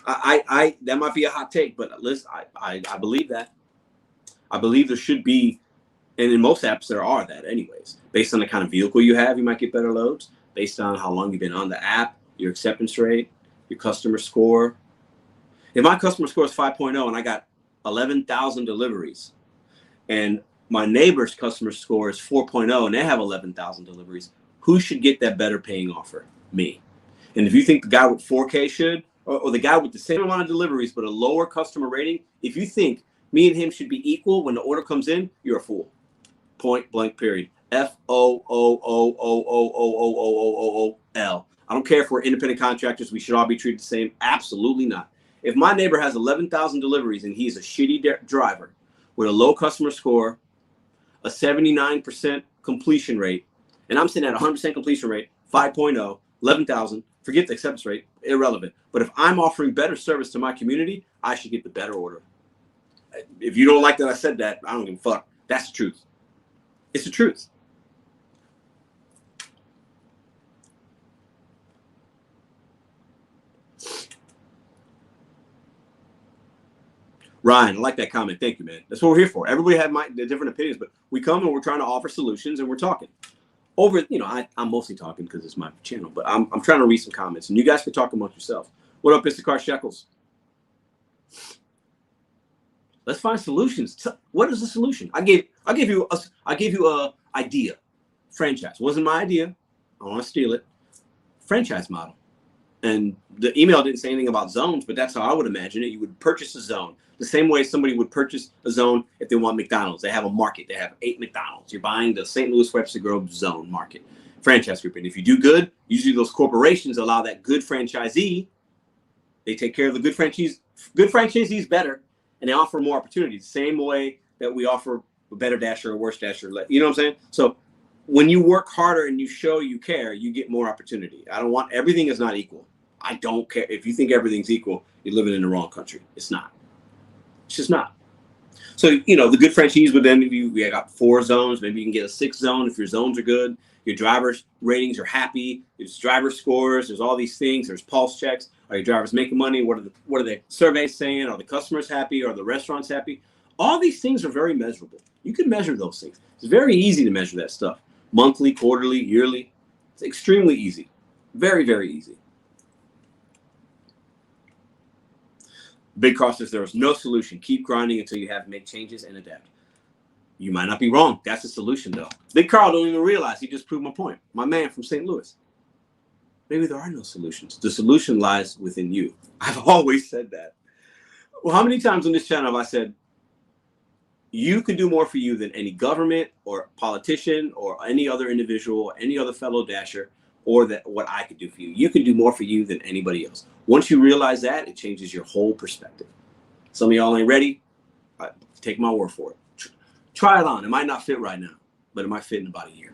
might be a hot take, but listen, I believe that. I believe there should be, and in most apps there are that anyways. Based on the kind of vehicle you have, you might get better loads. Based on how long you've been on the app, your acceptance rate, your customer score. If my customer score is 5.0 and I got 11,000 deliveries, and my neighbor's customer score is 4.0 and they have 11,000 deliveries, who should get that better paying offer? Me. And if you think the guy with 4K should, or the guy with the same amount of deliveries but a lower customer rating, if you think me and him should be equal when the order comes in, you're a fool. Point blank period. FOOOOOOOOOOOL. I don't care if we're independent contractors. We should all be treated the same. Absolutely not. If my neighbor has 11,000 deliveries and he's a shitty driver with a low customer score, a 79% completion rate, and I'm sitting at 100% completion rate, 5.0, 11,000, forget the acceptance rate, irrelevant. But if I'm offering better service to my community, I should get the better order. If you don't like that I said that, I don't give a fuck. That's the truth. It's the truth. Ryan, I like that comment. Thank you, man. That's what we're here for. Everybody have different opinions, but we come and we're trying to offer solutions and we're talking. I'm mostly talking because it's my channel, but I'm trying to read some comments and you guys can talk amongst yourself. What up, Mr. Car Shekels? Let's find solutions. What is the solution? I gave you a idea. Franchise. Wasn't my idea. I want to steal it. Franchise model. And the email didn't say anything about zones, but that's how I would imagine it. You would purchase a zone the same way somebody would purchase a zone if they want McDonald's. They have a market. They have 8 McDonald's. You're buying the St. Louis Webster Grove zone market. Franchise group. And if you do good, usually those corporations allow that good franchisee. They take care of the good franchisees better, and they offer more opportunities. Same way that we offer a better dasher or a worse dasher. You know what I'm saying? So when you work harder and you show you care, you get more opportunity. Everything is not equal. I don't care. If you think everything's equal, you're living in the wrong country. It's not. It's just not. So, the good franchise would then, we got 4 zones, maybe you can get a 6th zone if your zones are good. Your driver's ratings are happy. There's driver scores. There's all these things. There's pulse checks. Are your drivers making money? What are the surveys saying? Are the customers happy? Are the restaurants happy? All these things are very measurable. You can measure those things. It's very easy to measure that stuff. Monthly, quarterly, yearly. It's extremely easy. Very, very easy. Big Car says there is no solution. Keep grinding until you have to make changes and adapt. You might not be wrong. That's the solution, though. Big Carl don't even realize he just proved my point. My man from St. Louis. Maybe there are no solutions. The solution lies within you. I've always said that. Well, how many times on this channel have I said, you can do more for you than any government or politician or any other individual or any other fellow dasher or what I could do for you. You can do more for you than anybody else. Once you realize that, it changes your whole perspective. Some of y'all ain't ready. Take my word for it. Try it on. It might not fit right now, but it might fit in about a year.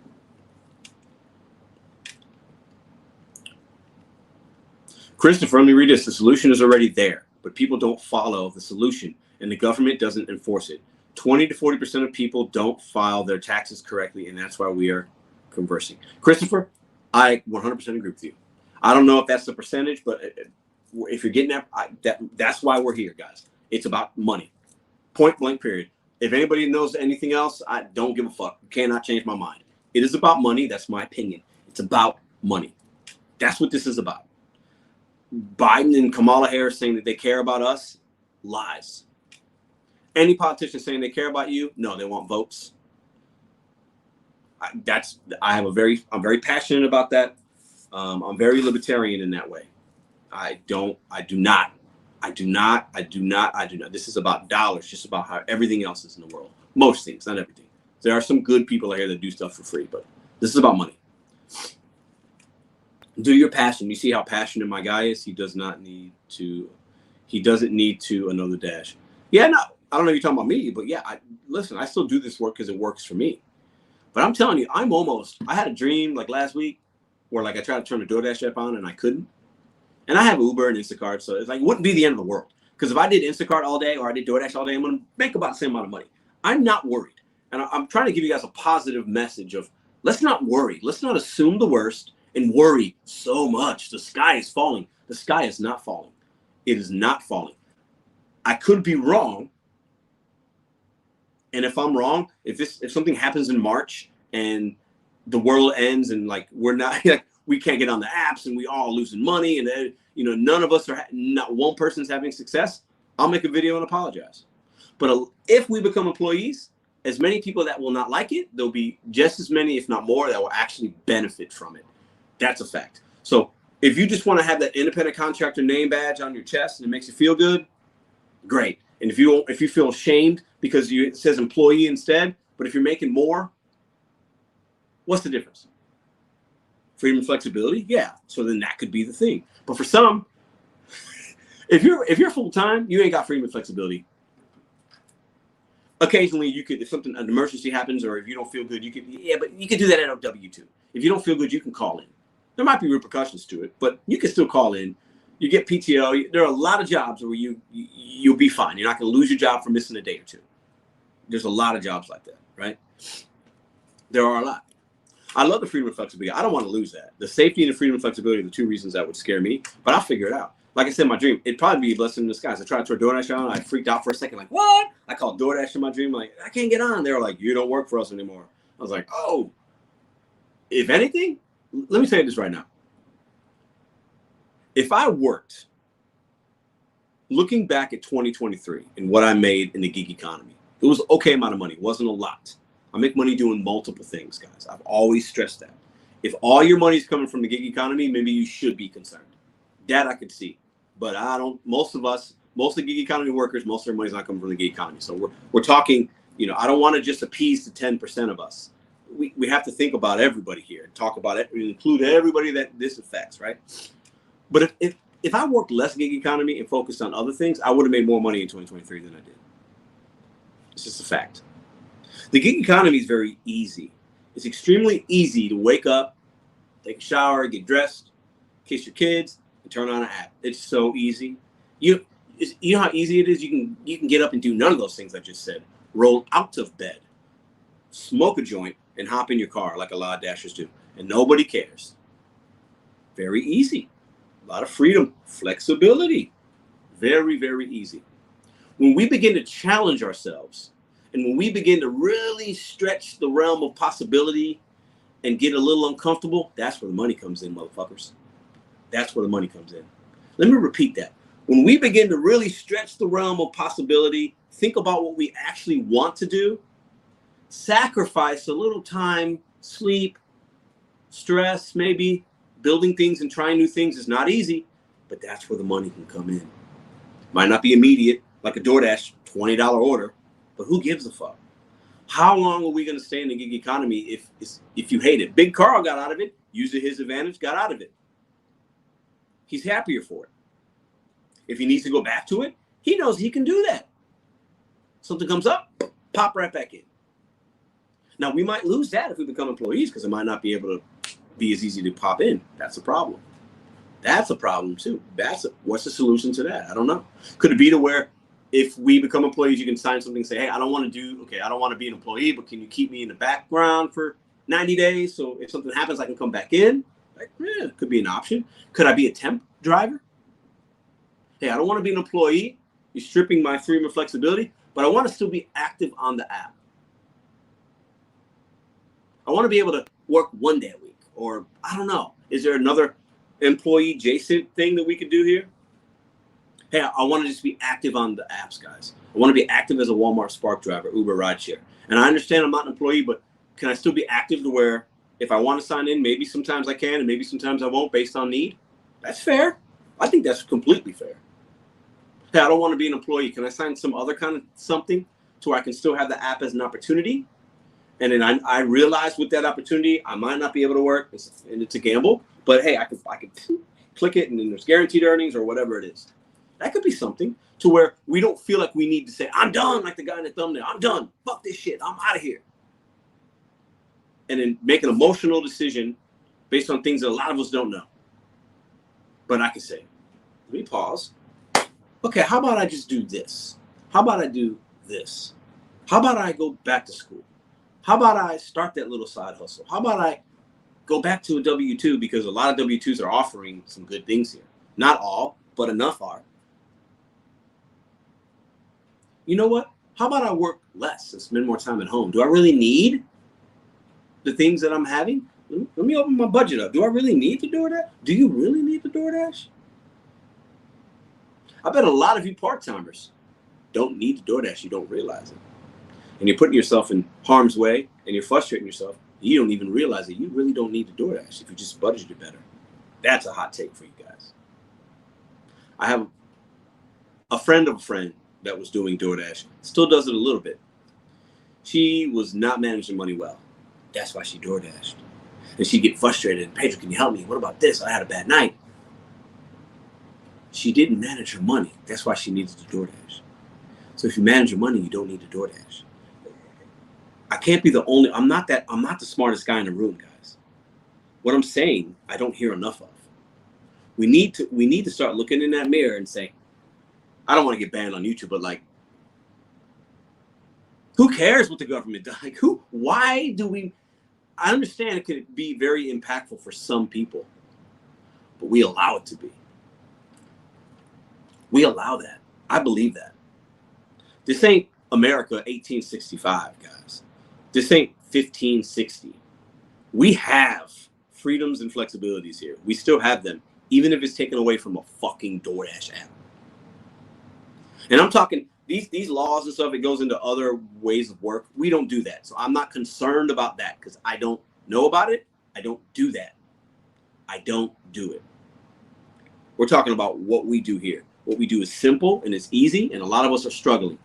Christopher, let me read this. The solution is already there, but people don't follow the solution and the government doesn't enforce it. 20 to 40% of people don't file their taxes correctly, and that's why we are conversing. Christopher, I 100% agree with you. I don't know if that's the percentage, but if you're getting that, that's why we're here, guys. It's about money. Point blank period. If anybody knows anything else, I don't give a fuck. You cannot change my mind. It is about money. That's my opinion. It's about money. That's what this is about. Biden and Kamala Harris saying that they care about us, lies. Any politician saying they care about you, no, they want votes. I'm very passionate about that. I'm very libertarian in that way. I do not. This is about dollars, just about how everything else is in the world. Most things, not everything. There are some good people out here that do stuff for free, but this is about money. Do your passion. You see how passionate my guy is? He doesn't need to another dash. Yeah, no, I don't know if you're talking about me, but yeah, listen, I still do this work because it works for me. But I'm telling you, I had a dream like last week where like I tried to turn the DoorDash app on and I couldn't. And I have Uber and Instacart, so it's like it wouldn't be the end of the world. Because if I did Instacart all day or I did DoorDash all day, I'm going to make about the same amount of money. I'm not worried. And I'm trying to give you guys a positive message of let's not worry. Let's not assume the worst and worry so much. The sky is falling. The sky is not falling. It is not falling. I could be wrong. And if I'm wrong, if something happens in March and the world ends and like we're not like we can't get on the apps and we all losing money and none of us are not one person's having success, I'll make a video and apologize. But if we become employees, as many people that will not like it, there'll be just as many, if not more, that will actually benefit from it. That's a fact. So if you just want to have that independent contractor name badge on your chest and it makes you feel good, great. And if you feel ashamed because it says employee instead, but if you're making more, what's the difference? Freedom and flexibility? Yeah. So then that could be the thing. But for some, if you're full time, you ain't got freedom and flexibility. Occasionally you could, if an emergency happens or if you don't feel good, but you could do that at a W-2. If you don't feel good, you can call in. There might be repercussions to it, but you can still call in. You get PTO. There are a lot of jobs where you'll be fine. You're not going to lose your job for missing a day or two. There's a lot of jobs like that, right? There are a lot. I love the freedom and flexibility. I don't want to lose that. The safety and the freedom and flexibility are the two reasons that would scare me, but I'll figure it out. Like I said, my dream, it'd probably be a blessing in disguise. I tried to turn DoorDash on. I freaked out for a second. Like, what? I called DoorDash in my dream. Like, I can't get on. They were like, you don't work for us anymore. I was like, oh, if anything, let me say this right now. If I worked, looking back at 2023 and what I made in the gig economy, it was an okay amount of money. It wasn't a lot. I make money doing multiple things, guys. I've always stressed that. If all your money is coming from the gig economy, maybe you should be concerned. That I could see. But I don't, most of the gig economy workers, most of their money's not coming from the gig economy. So we're talking, I don't want to just appease the 10% of us. We have to think about everybody here, talk about it, include everybody that this affects, right? But if I worked less gig economy and focused on other things, I would have made more money in 2023 than I did. It's just a fact. The gig economy is very easy. It's extremely easy to wake up, take a shower, get dressed, kiss your kids, and turn on an app. It's so easy. You know how easy it is? You can get up and do none of those things I just said. Roll out of bed, smoke a joint, and hop in your car like a lot of dashers do. And nobody cares. Very easy. A lot of freedom, flexibility. Very, very easy. When we begin to challenge ourselves, and when we begin to really stretch the realm of possibility and get a little uncomfortable, that's where the money comes in, motherfuckers. That's where the money comes in. Let me repeat that. When we begin to really stretch the realm of possibility, think about what we actually want to do, sacrifice a little time, sleep, stress, maybe building things and trying new things is not easy, but that's where the money can come in. Might not be immediate, like a DoorDash $20 order, but who gives a fuck? How long are we going to stay in the gig economy if you hate it? Big Carl got out of it, used his advantage, got out of it. He's happier for it. If he needs to go back to it, he knows he can do that. Something comes up, pop right back in. Now, we might lose that if we become employees because it might not be able to be as easy to pop in. That's a problem. That's a problem, too. What's the solution to that? I don't know. Could it be to where if we become employees, you can sign something and say, hey, I don't want to be an employee, but can you keep me in the background for 90 days? So if something happens, I can come back in. Like, yeah, could be an option. Could I be a temp driver? Hey, I don't want to be an employee. You're stripping my freedom and flexibility, but I want to still be active on the app. I want to be able to work 1 day a week, or I don't know. Is there another employee adjacent thing that we could do here? Hey, I want to just be active on the apps, guys. I want to be active as a Walmart Spark driver, Uber rideshare. And I understand I'm not an employee, but can I still be active to where if I want to sign in, maybe sometimes I can and maybe sometimes I won't based on need? That's fair. I think that's completely fair. Hey, I don't want to be an employee. Can I sign some other kind of something to where I can still have the app as an opportunity? And then I realize with that opportunity, I might not be able to work, and it's a gamble. But hey, I can click it, and then there's guaranteed earnings or whatever it is. That could be something to where we don't feel like we need to say, I'm done, like the guy in the thumbnail. I'm done. Fuck this shit. I'm out of here. And then make an emotional decision based on things that a lot of us don't know. But I can say, let me pause. Okay, how about I just do this? How about I do this? How about I go back to school? How about I start that little side hustle? How about I go back to a W-2, because a lot of W-2s are offering some good things here. Not all, but enough are. You know what? How about I work less and spend more time at home? Do I really need the things that I'm having? Let me open my budget up. Do I really need to DoorDash? Do you really need to DoorDash? I bet a lot of you part-timers don't need to DoorDash. You don't realize it. And you're putting yourself in harm's way and you're frustrating yourself. You don't even realize that you really don't need to DoorDash if you just budgeted better. That's a hot take for you guys. I have a friend of a friend that was doing DoorDash, still does it a little bit. She was not managing money well. That's why she DoorDashed. And she'd get frustrated. Pedro, can you help me? What about this? I had a bad night. She didn't manage her money. That's why she needed to DoorDash. So if you manage your money, you don't need to DoorDash. I can't be the only, I'm not the smartest guy in the room, guys. What I'm saying, I don't hear enough of. We need to start looking in that mirror and say, I don't want to get banned on YouTube, but like, who cares what the government does? Like, why do we, I understand it could be very impactful for some people, but we allow it to be. We allow that. I believe that. This ain't America 1865, guys. This ain't 1560. We have freedoms and flexibilities here. We still have them, even if it's taken away from a fucking DoorDash app. And I'm talking these laws and stuff, it goes into other ways of work. We don't do that. So I'm not concerned about that because I don't know about it. I don't do that. I don't do it. We're talking about what we do here. What we do is simple and it's easy, and a lot of us are struggling.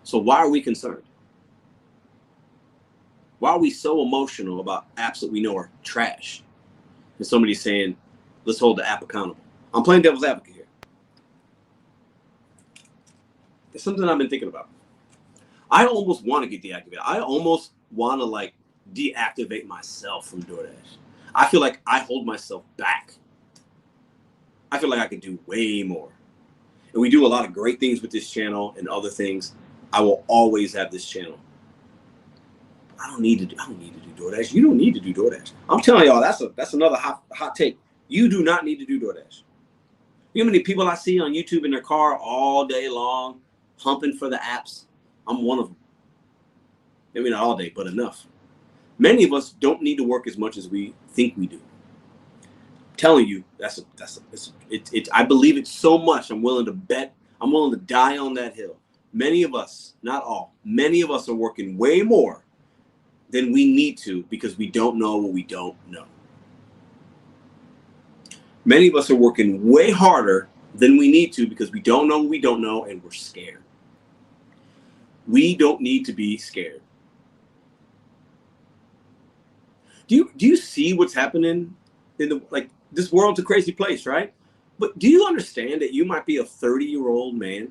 So why are we concerned? Why are we so emotional about apps that we know are trash? And somebody's saying, let's hold the app accountable. I'm playing devil's advocate here. It's something I've been thinking about. I almost want to get deactivated. I almost want to like deactivate myself from DoorDash. I feel like I hold myself back. I feel like I could do way more. And we do a lot of great things with this channel and other things. I will always have this channel. I don't need to do DoorDash. You don't need to do DoorDash. I'm telling y'all, that's another hot take. You do not need to do DoorDash. You know how many people I see on YouTube in their car all day long, humping for the apps? I'm one of them. Maybe not all day, but enough. Many of us don't need to work as much as we think we do. I'm telling you, I believe it so much. I'm willing to bet. I'm willing to die on that hill. Many of us, not all, many of us are working way more than we need to because we don't know what we don't know. Many of us are working way harder than we need to because we don't know what we don't know and we're scared. We don't need to be scared. Do you see what's happening in the, like, this world's a crazy place, right? But do you understand that you might be a 30-year-old man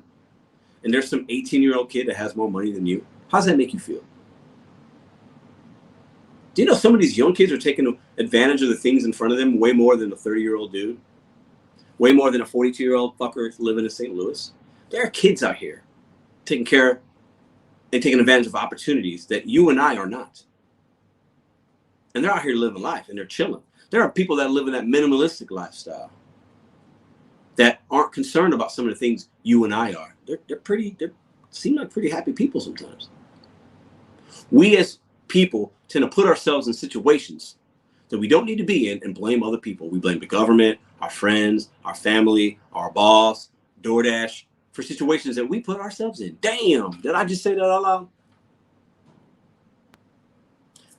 and there's some 18-year-old kid that has more money than you? How does that make you feel? Do you know some of these young kids are taking advantage of the things in front of them way more than a 30-year-old dude? Way more than a 42-year-old fucker living in St. Louis? There are kids out here taking care and taking advantage of opportunities that you and I are not. And they're out here living life and they're chilling. There are people that live in that minimalistic lifestyle that aren't concerned about some of the things you and I are. They're seem like pretty happy people sometimes. We as people tend to put ourselves in situations that we don't need to be in and blame other people. We blame the government, our friends, our family, our boss, DoorDash, for situations that we put ourselves in. Damn, did I just say that out loud?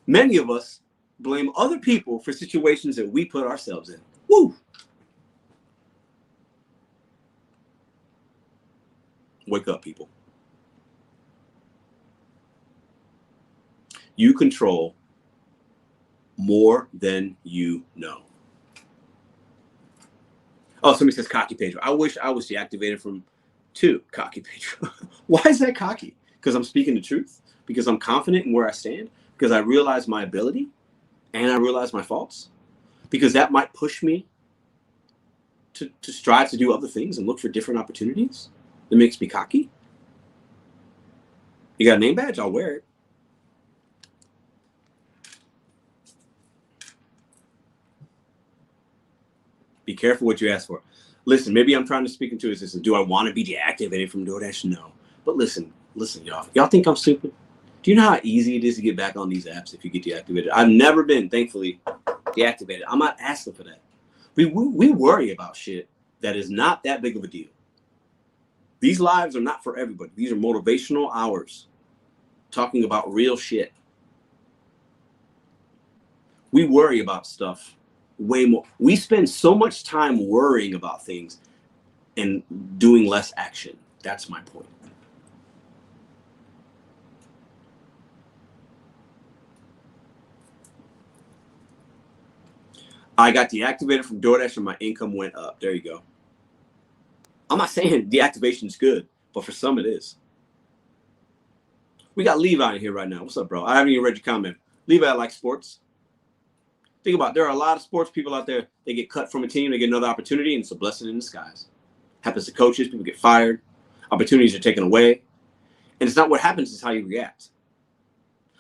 Many of us blame other people for situations that we put ourselves in. Woo! Wake up, people. You control more than you know. Oh, somebody says cocky Pedro. I wish I was deactivated from 2 cocky Pedro. Why is that cocky? Because I'm speaking the truth? Because I'm confident in where I stand? Because I realize my ability and I realize my faults? Because that might push me to strive to do other things and look for different opportunities? That makes me cocky? You got a name badge? I'll wear it. Be careful what you ask for. Listen, maybe I'm trying to speak into this. Do I want to be deactivated from DoorDash? No. But listen, y'all. Y'all think I'm stupid? Do you know how easy it is to get back on these apps if you get deactivated? I've never been, thankfully, deactivated. I'm not asking for that. We worry about shit that is not that big of a deal. These lives are not for everybody. These are motivational hours talking about real shit. We worry about stuff way more. We spend so much time worrying about things and doing less action. That's my point. I got deactivated from DoorDash and my income went up. There you go. I'm not saying deactivation is good, but for some it is. We got Levi in here right now. What's up, bro? I haven't even read your comment. Levi likes sports. Think about it. There are a lot of sports people out there. They get cut from a team. They get another opportunity, and it's a blessing in disguise. Happens to coaches. People get fired. Opportunities are taken away. And it's not what happens. It's how you react.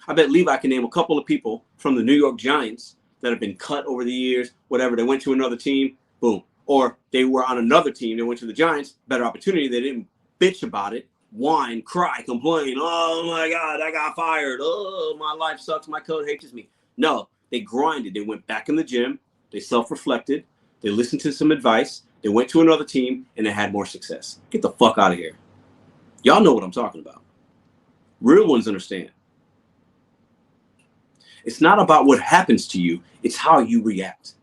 I bet Levi can name a couple of people from the New York Giants that have been cut over the years, whatever. They went to another team, boom. Or they were on another team. They went to the Giants, better opportunity. They didn't bitch about it, whine, cry, complain. Oh, my God, I got fired. Oh, my life sucks. My coach hates me. No, they grinded. They went back in the gym. They self-reflected. They listened to some advice. They went to another team, and they had more success. Get the fuck out of here. Y'all know what I'm talking about. Real ones understand. It's not about what happens to you. It's how you react.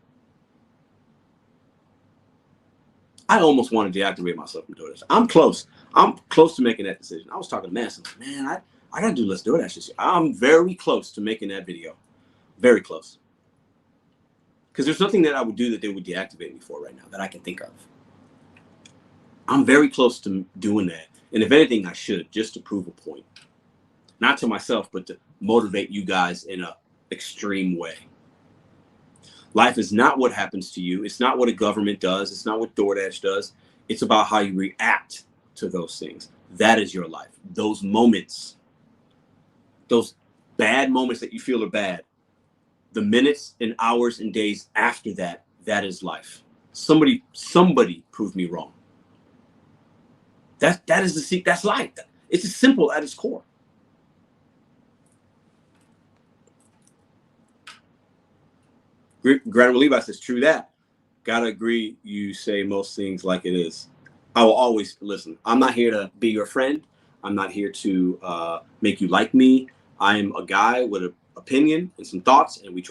I almost want to deactivate myself from DoorDash. I'm close. I'm close to making that decision. I was talking to Mass. I'm like, man, I got to do less DoorDash this year. I'm very close to making that video. Very close. Because there's nothing that I would do that they would deactivate me for right now that I can think of. I'm very close to doing that. And if anything, I should, just to prove a point. Not to myself, but to motivate you guys in an extreme way. Life is not what happens to you. It's not what a government does. It's not what DoorDash does. It's about how you react to those things. That is your life. Those moments, those bad moments that you feel are bad, the minutes and hours and days after that, that is life. Somebody proved me wrong. That is the secret. That's life. It's as simple at its core. Grandma Levi says, true that. Gotta agree, you say most things like it is. I will always listen. I'm not here to be your friend. I'm not here to make you like me. I am a guy with an opinion and some thoughts, and we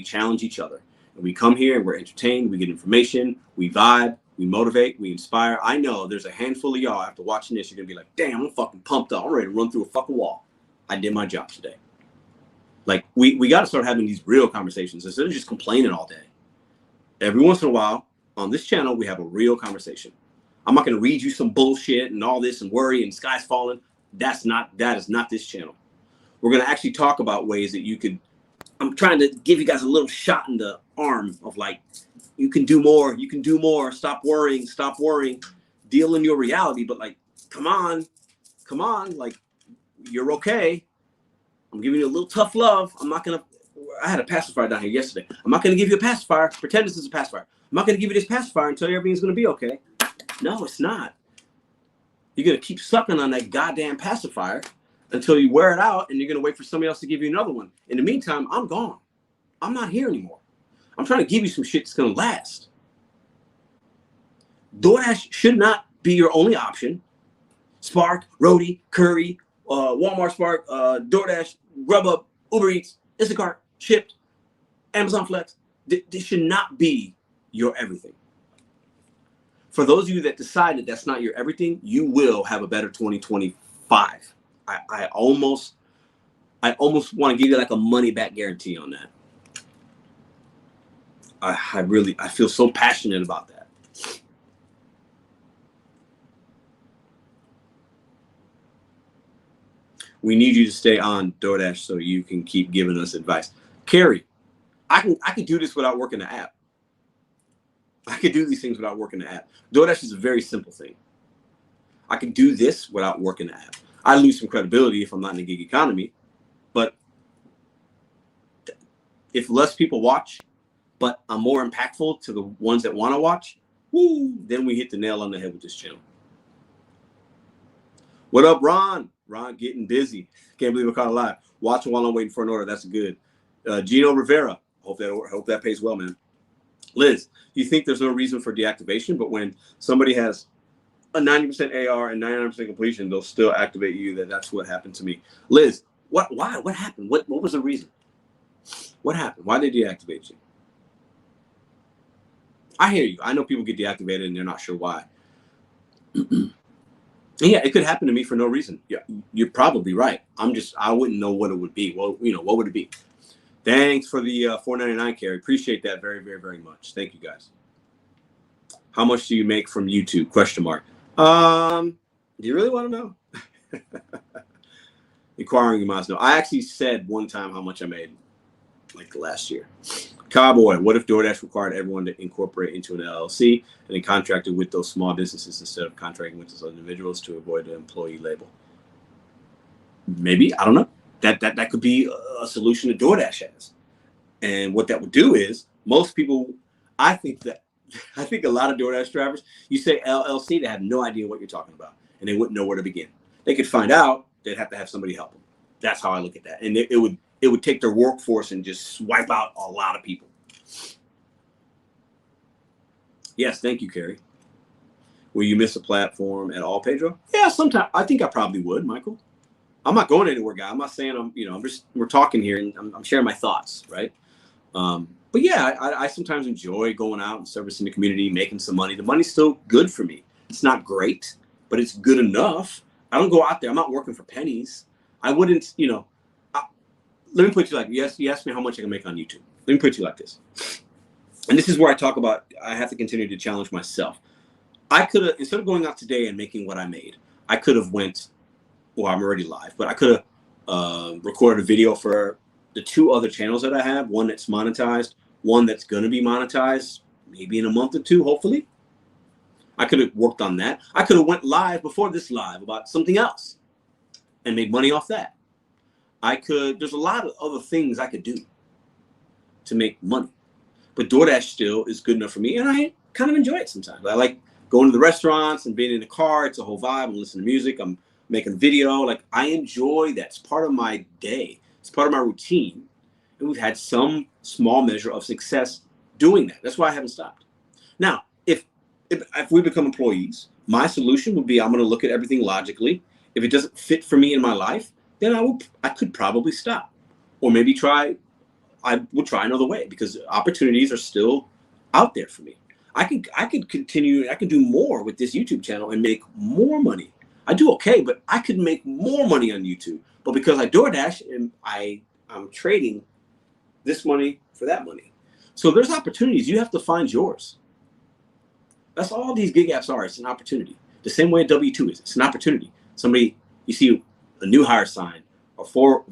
challenge each other. And we come here and we're entertained. We get information. We vibe. We motivate. We inspire. I know there's a handful of y'all after watching this, you're gonna be like, damn, I'm fucking pumped up. I'm ready to run through a fucking wall. I did my job today. Like, we got to start having these real conversations instead of just complaining all day. Every once in a while, on this channel, we have a real conversation. I'm not going to read you some bullshit and all this and worry and sky's falling. That is not this channel. We're going to actually talk about ways that you could, I'm trying to give you guys a little shot in the arm of like, you can do more, stop worrying, deal in your reality. But like, come on, like, you're okay. I'm giving you a little tough love. I had a pacifier down here yesterday. I'm not going to give you a pacifier. Pretend this is a pacifier. I'm not going to give you this pacifier and tell you everything's going to be okay. No, it's not. You're going to keep sucking on that goddamn pacifier until you wear it out, and you're going to wait for somebody else to give you another one. In the meantime, I'm gone. I'm not here anymore. I'm trying to give you some shit that's going to last. DoorDash should not be your only option. Spark, Roadie, Curry, Walmart Spark, DoorDash, Grubhub, Uber Eats, Instacart, Shipt, Amazon Flex. This should not be your everything. For those of you that decided that's not your everything, you will have a better 2025. I almost want to give you like a money back guarantee on that. I feel so passionate about that. We need you to stay on DoorDash so you can keep giving us advice. Carrie, I can do this without working the app. I could do these things without working the app. DoorDash is a very simple thing. I can do this without working the app. I lose some credibility if I'm not in the gig economy, but if less people watch, but I'm more impactful to the ones that want to watch, then we hit the nail on the head with this channel. What up, Ron? Ron getting busy. Can't believe I caught it live. Watching while I'm waiting for an order. That's good. Gino Rivera. Hope that pays well, man. Liz, you think there's no reason for deactivation, but when somebody has a 90% AR and 99% completion, they'll still activate you. That's what happened to me. Liz, why? What happened? What was the reason? What happened? Why did they deactivate you? I hear you. I know people get deactivated and they're not sure why. Yeah, it could happen to me for no reason. Yeah, you're probably right. I wouldn't know what it would be. Well, what would it be? Thanks for the $4.99, Carrie. Appreciate that very, very, very much. Thank you, guys. How much do you make from YouTube? Question mark. Do you really want to know? Inquiring you must know. I actually said one time how much I made, like last year. Cowboy, what if DoorDash required everyone to incorporate into an LLC and then contracted with those small businesses instead of contracting with those individuals to avoid the employee label? Maybe, I don't know. That could be a solution that DoorDash has. And what that would do is most people, I think a lot of DoorDash drivers, you say LLC, they have no idea what you're talking about and they wouldn't know where to begin. They could find out, they'd have to have somebody help them. That's how I look at that. And it would take their workforce and just wipe out a lot of people. Yes, thank you, Carrie. Will you miss a platform at all, Pedro? Yeah, sometimes. I think I probably would, Michael. I'm not going anywhere, guy. I'm not saying we're talking here and I'm sharing my thoughts, right? But yeah, I sometimes enjoy going out and servicing the community, making some money. The money's still good for me. It's not great, but it's good enough. I don't go out there. I'm not working for pennies. I wouldn't, let me put you like, yes, you asked me how much I can make on YouTube. Let me put you like this. And this is where I talk about, I have to continue to challenge myself. I could have, instead of going out today and making what I made, I could have I'm already live, but I could have recorded a video for the 2 other channels that I have, one that's monetized, one that's going to be monetized, maybe in a month or 2, hopefully. I could have worked on that. I could have went live before this live about something else and made money off that. There's a lot of other things I could do to make money. But DoorDash still is good enough for me, and I kind of enjoy it sometimes. I like going to the restaurants and being in the car. It's a whole vibe. I'm listening to music. I'm making video. Like, I enjoy that. It's part of my day. It's part of my routine. And we've had some small measure of success doing that. That's why I haven't stopped. Now, if we become employees, my solution would be I'm going to look at everything logically. If it doesn't fit for me in my life, then I could probably stop, or maybe I would try another way, because opportunities are still out there for me. I could continue. I could do more with this YouTube channel and make more money. I do okay, but I could make more money on YouTube. But because I DoorDash and I'm trading this money for that money. So there's opportunities. You have to find yours. That's all these gig apps are. It's an opportunity. The same way a W-2 is. It's an opportunity. Somebody, you see a new hire sign, or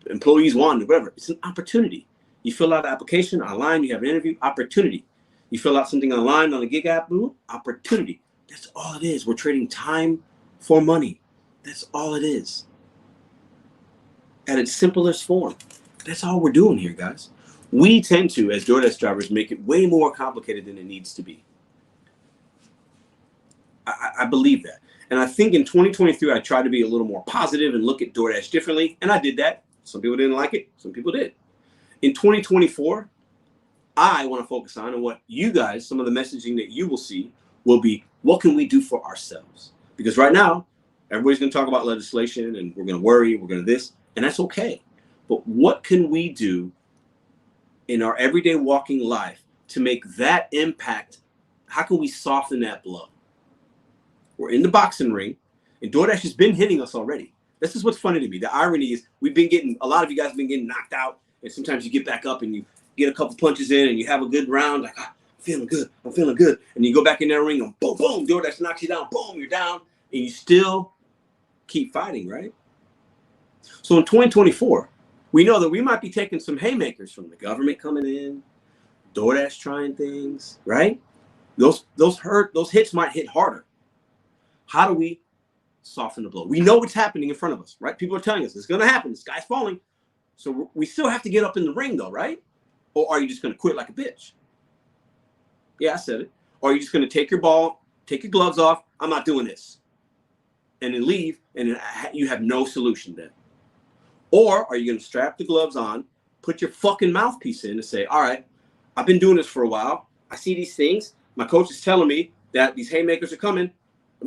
employees wanted, whatever. It's an opportunity. You fill out an application online, you have an interview, opportunity. You fill out something online on a gig app, opportunity. That's all it is. We're trading time for money. That's all it is. At its simplest form. That's all we're doing here, guys. We tend to, as DoorDash drivers, make it way more complicated than it needs to be. I believe that. And I think in 2023, I tried to be a little more positive and look at DoorDash differently. And I did that. Some people didn't like it. Some people did. In 2024, I want to focus on, and what you guys, some of the messaging that you will see will be, what can we do for ourselves? Because right now, everybody's going to talk about legislation and we're going to worry, we're going to this, and that's okay. But what can we do in our everyday walking life to make that impact? How can we soften that blow? We're in the boxing ring, and DoorDash has been hitting us already. This is what's funny to me. The irony is a lot of you guys have been getting knocked out, and sometimes you get back up and you get a couple punches in and you have a good round, like, I'm feeling good. And you go back in that ring and boom, boom, DoorDash knocks you down, boom, you're down, and you still keep fighting, right? So in 2024, we know that we might be taking some haymakers from the government coming in, DoorDash trying things, right? Those hits might hit harder. How do we soften the blow? We know what's happening in front of us, right? People are telling us it's going to happen. The sky's falling. So we still have to get up in the ring though, right? Or are you just going to quit like a bitch? Yeah, I said it. Or are you just going to take your ball, take your gloves off, I'm not doing this, and then leave, and then you have no solution then? Or are you going to strap the gloves on, put your fucking mouthpiece in and say, all right, I've been doing this for a while. I see these things. My coach is telling me that these haymakers are coming.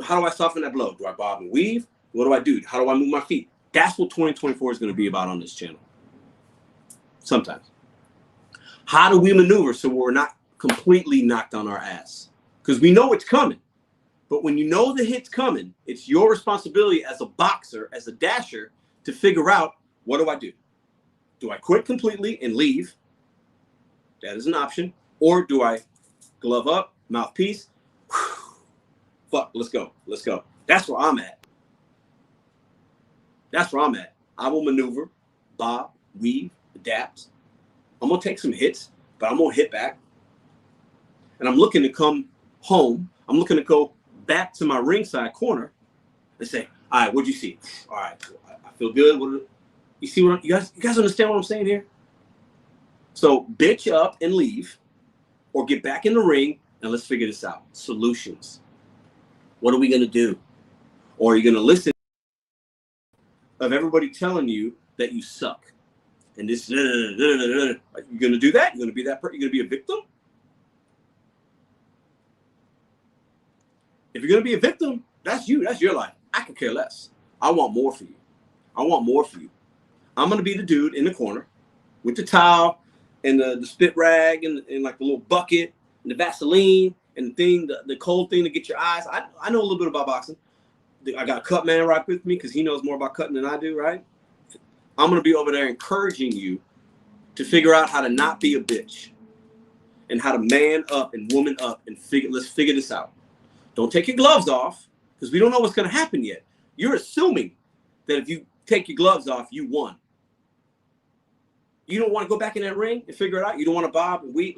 How do I soften that blow? Do I bob and weave? What do I do? How do I move my feet? That's what 2024 is going to be about on this channel. Sometimes. How do we maneuver so we're not completely knocked on our ass? Because we know it's coming. But when you know the hit's coming, it's your responsibility as a boxer, as a dasher, to figure out, what do I do? Do I quit completely and leave? That is an option. Or do I glove up, mouthpiece? Fuck, let's go. That's where I'm at. I will maneuver, bob, weave, adapt. I'm going to take some hits, but I'm going to hit back. And I'm looking to come home. I'm looking to go back to my ringside corner and say, all right, what'd you see? All right, I feel good. You see what you guys understand what I'm saying here? So bitch up and leave, or get back in the ring and let's figure this out. Solutions. What are we going to do? Or are you going to listen of everybody telling you that you suck? And this, you're going to do that? You're going to be that person? You're going to be a victim? If you're going to be a victim, that's you. That's your life. I could care less. I want more for you. I'm going to be the dude in the corner with the towel and the spit rag and like the little bucket and the Vaseline and the thing, the cold thing to get your eyes. I know a little bit about boxing. I got a cut man right with me because he knows more about cutting than I do, right? I'm going to be over there encouraging you to figure out how to not be a bitch and how to man up and woman up and let's figure this out. Don't take your gloves off because we don't know what's going to happen yet. You're assuming that if you take your gloves off, you won. You don't want to go back in that ring and figure it out. You don't want to bob and weave.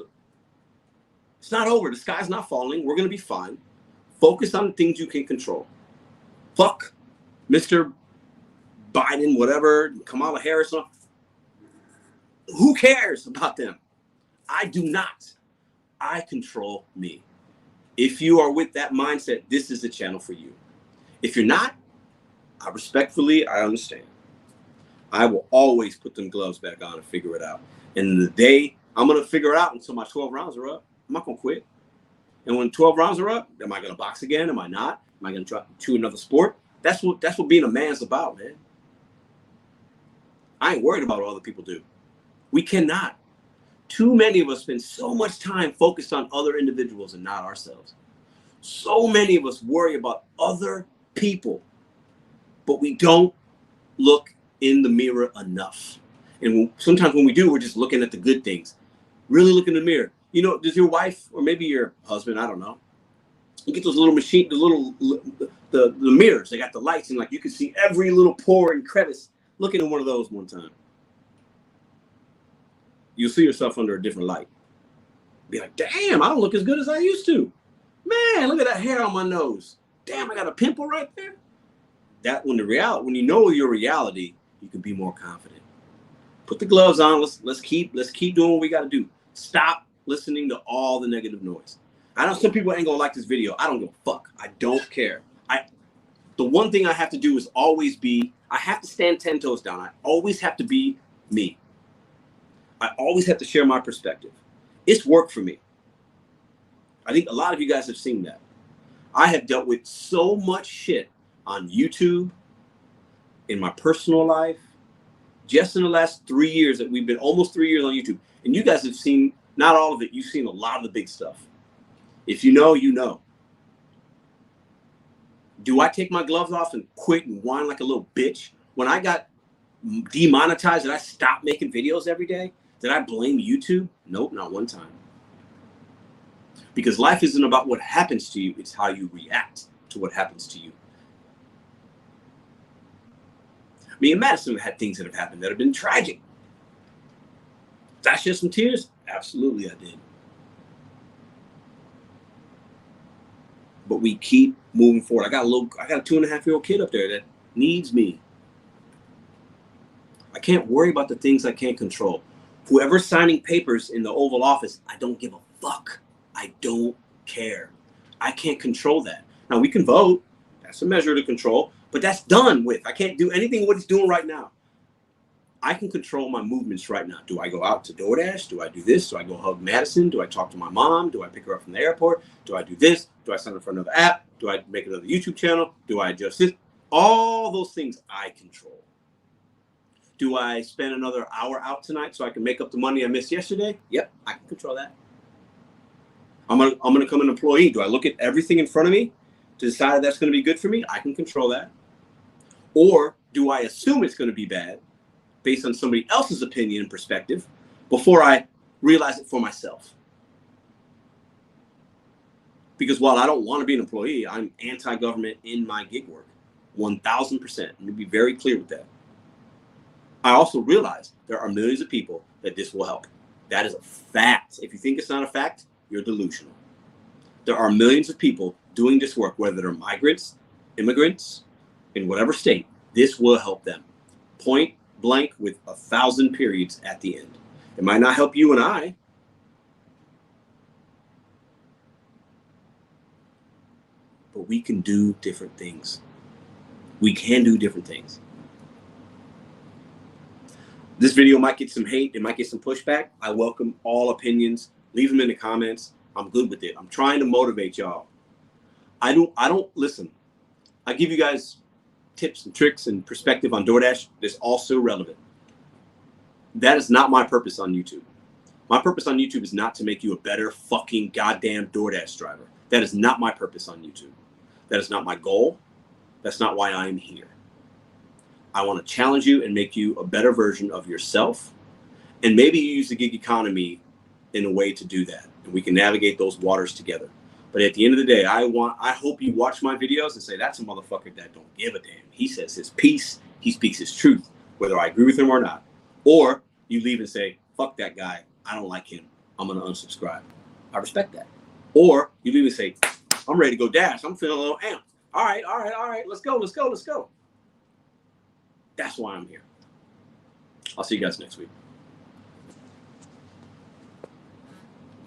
It's not over. The sky's not falling. We're going to be fine. Focus on the things you can control. Fuck Mr. Biden, whatever, Kamala Harris. Who cares about them? I do not. I control me. If you are with that mindset, this is the channel for you. If you're not, I understand. I will always put them gloves back on and figure it out. And the day I'm going to figure it out until my 12 rounds are up, I'm not going to quit. And when 12 rounds are up, am I going to box again? Am I not? Am I going to try to another sport? That's what being a man's about, man. I ain't worried about what other people do. We cannot. Too many of us spend so much time focused on other individuals and not ourselves. So many of us worry about other people, but we don't look in the mirror enough. And sometimes when we do, we're just looking at the good things. Really look in the mirror. You know, does your wife or maybe your husband, I don't know, you get those little machine, the mirrors, they got the lights and like you can see every little pore and crevice. Look at one of those one time. You'll see yourself under a different light. Be like, damn, I don't look as good as I used to. Man, look at that hair on my nose. Damn, I got a pimple right there. That when you know your reality, you can be more confident. Put the gloves on. Let's keep doing what we got to do. Stop listening to all the negative noise. I know some people ain't gonna like this video. I don't give a fuck. I don't care. The one thing I have to do is always be, I have to stand 10 toes down. I always have to be me. I always have to share my perspective. It's worked for me. I think a lot of you guys have seen that. I have dealt with so much shit on YouTube, in my personal life, just in the last 3 years that we've been almost 3 years on YouTube. And you guys have seen, not all of it, you've seen a lot of the big stuff. If you know, you know. Do I take my gloves off and quit and whine like a little bitch? When I got demonetized, did I stop making videos every day? Did I blame YouTube? Nope, not one time. Because life isn't about what happens to you, it's how you react to what happens to you. Me and Madison have had things that have happened that have been tragic. Did I shed some tears? Absolutely I did. But we keep moving forward. I got a 2.5-year-old kid up there that needs me. I can't worry about the things I can't control. Whoever's signing papers in the Oval Office, I don't give a fuck. I don't care. I can't control that. Now we can vote. That's a measure to control, but that's done with. I can't do anything what he's doing right now. I can control my movements right now. Do I go out to DoorDash? Do I do this? Do I go hug Madison? Do I talk to my mom? Do I pick her up from the airport? Do I do this? Do I sign up for another app? Do I make another YouTube channel? Do I adjust this? All those things I control. Do I spend another hour out tonight so I can make up the money I missed yesterday? Yep, I can control that. I'm gonna become an employee. Do I look at everything in front of me to decide if that's going to be good for me? I can control that. Or do I assume it's going to be bad based on somebody else's opinion and perspective before I realize it for myself? Because while I don't want to be an employee, I'm anti-government in my gig work, 1,000%. Let me be very clear with that. I also realize there are millions of people that this will help. That is a fact. If you think it's not a fact, you're delusional. There are millions of people doing this work, whether they're migrants, immigrants, in whatever state. This will help them. Point blank with 1,000 periods at the end. It might not help you and I, but we can do different things. We can do different things. This video might get some hate. It might get some pushback. I welcome all opinions. Leave them in the comments. I'm good with it. I'm trying to motivate y'all. I don't listen. I give you guys tips and tricks and perspective on DoorDash. That's also relevant. That is not my purpose on YouTube. My purpose on YouTube is not to make you a better fucking goddamn DoorDash driver. That is not my purpose on YouTube. That is not my goal. That's not why I'm here. I want to challenge you and make you a better version of yourself. And maybe you use the gig economy in a way to do that. And we can navigate those waters together. But at the end of the day, I hope you watch my videos and say, that's a motherfucker that don't give a damn. He says his piece. He speaks his truth, whether I agree with him or not. Or you leave and say, fuck that guy. I don't like him. I'm going to unsubscribe. I respect that. Or you leave and say, I'm ready to go dash. I'm feeling a little amped. All right. Let's go. That's why I'm here. I'll see you guys next week.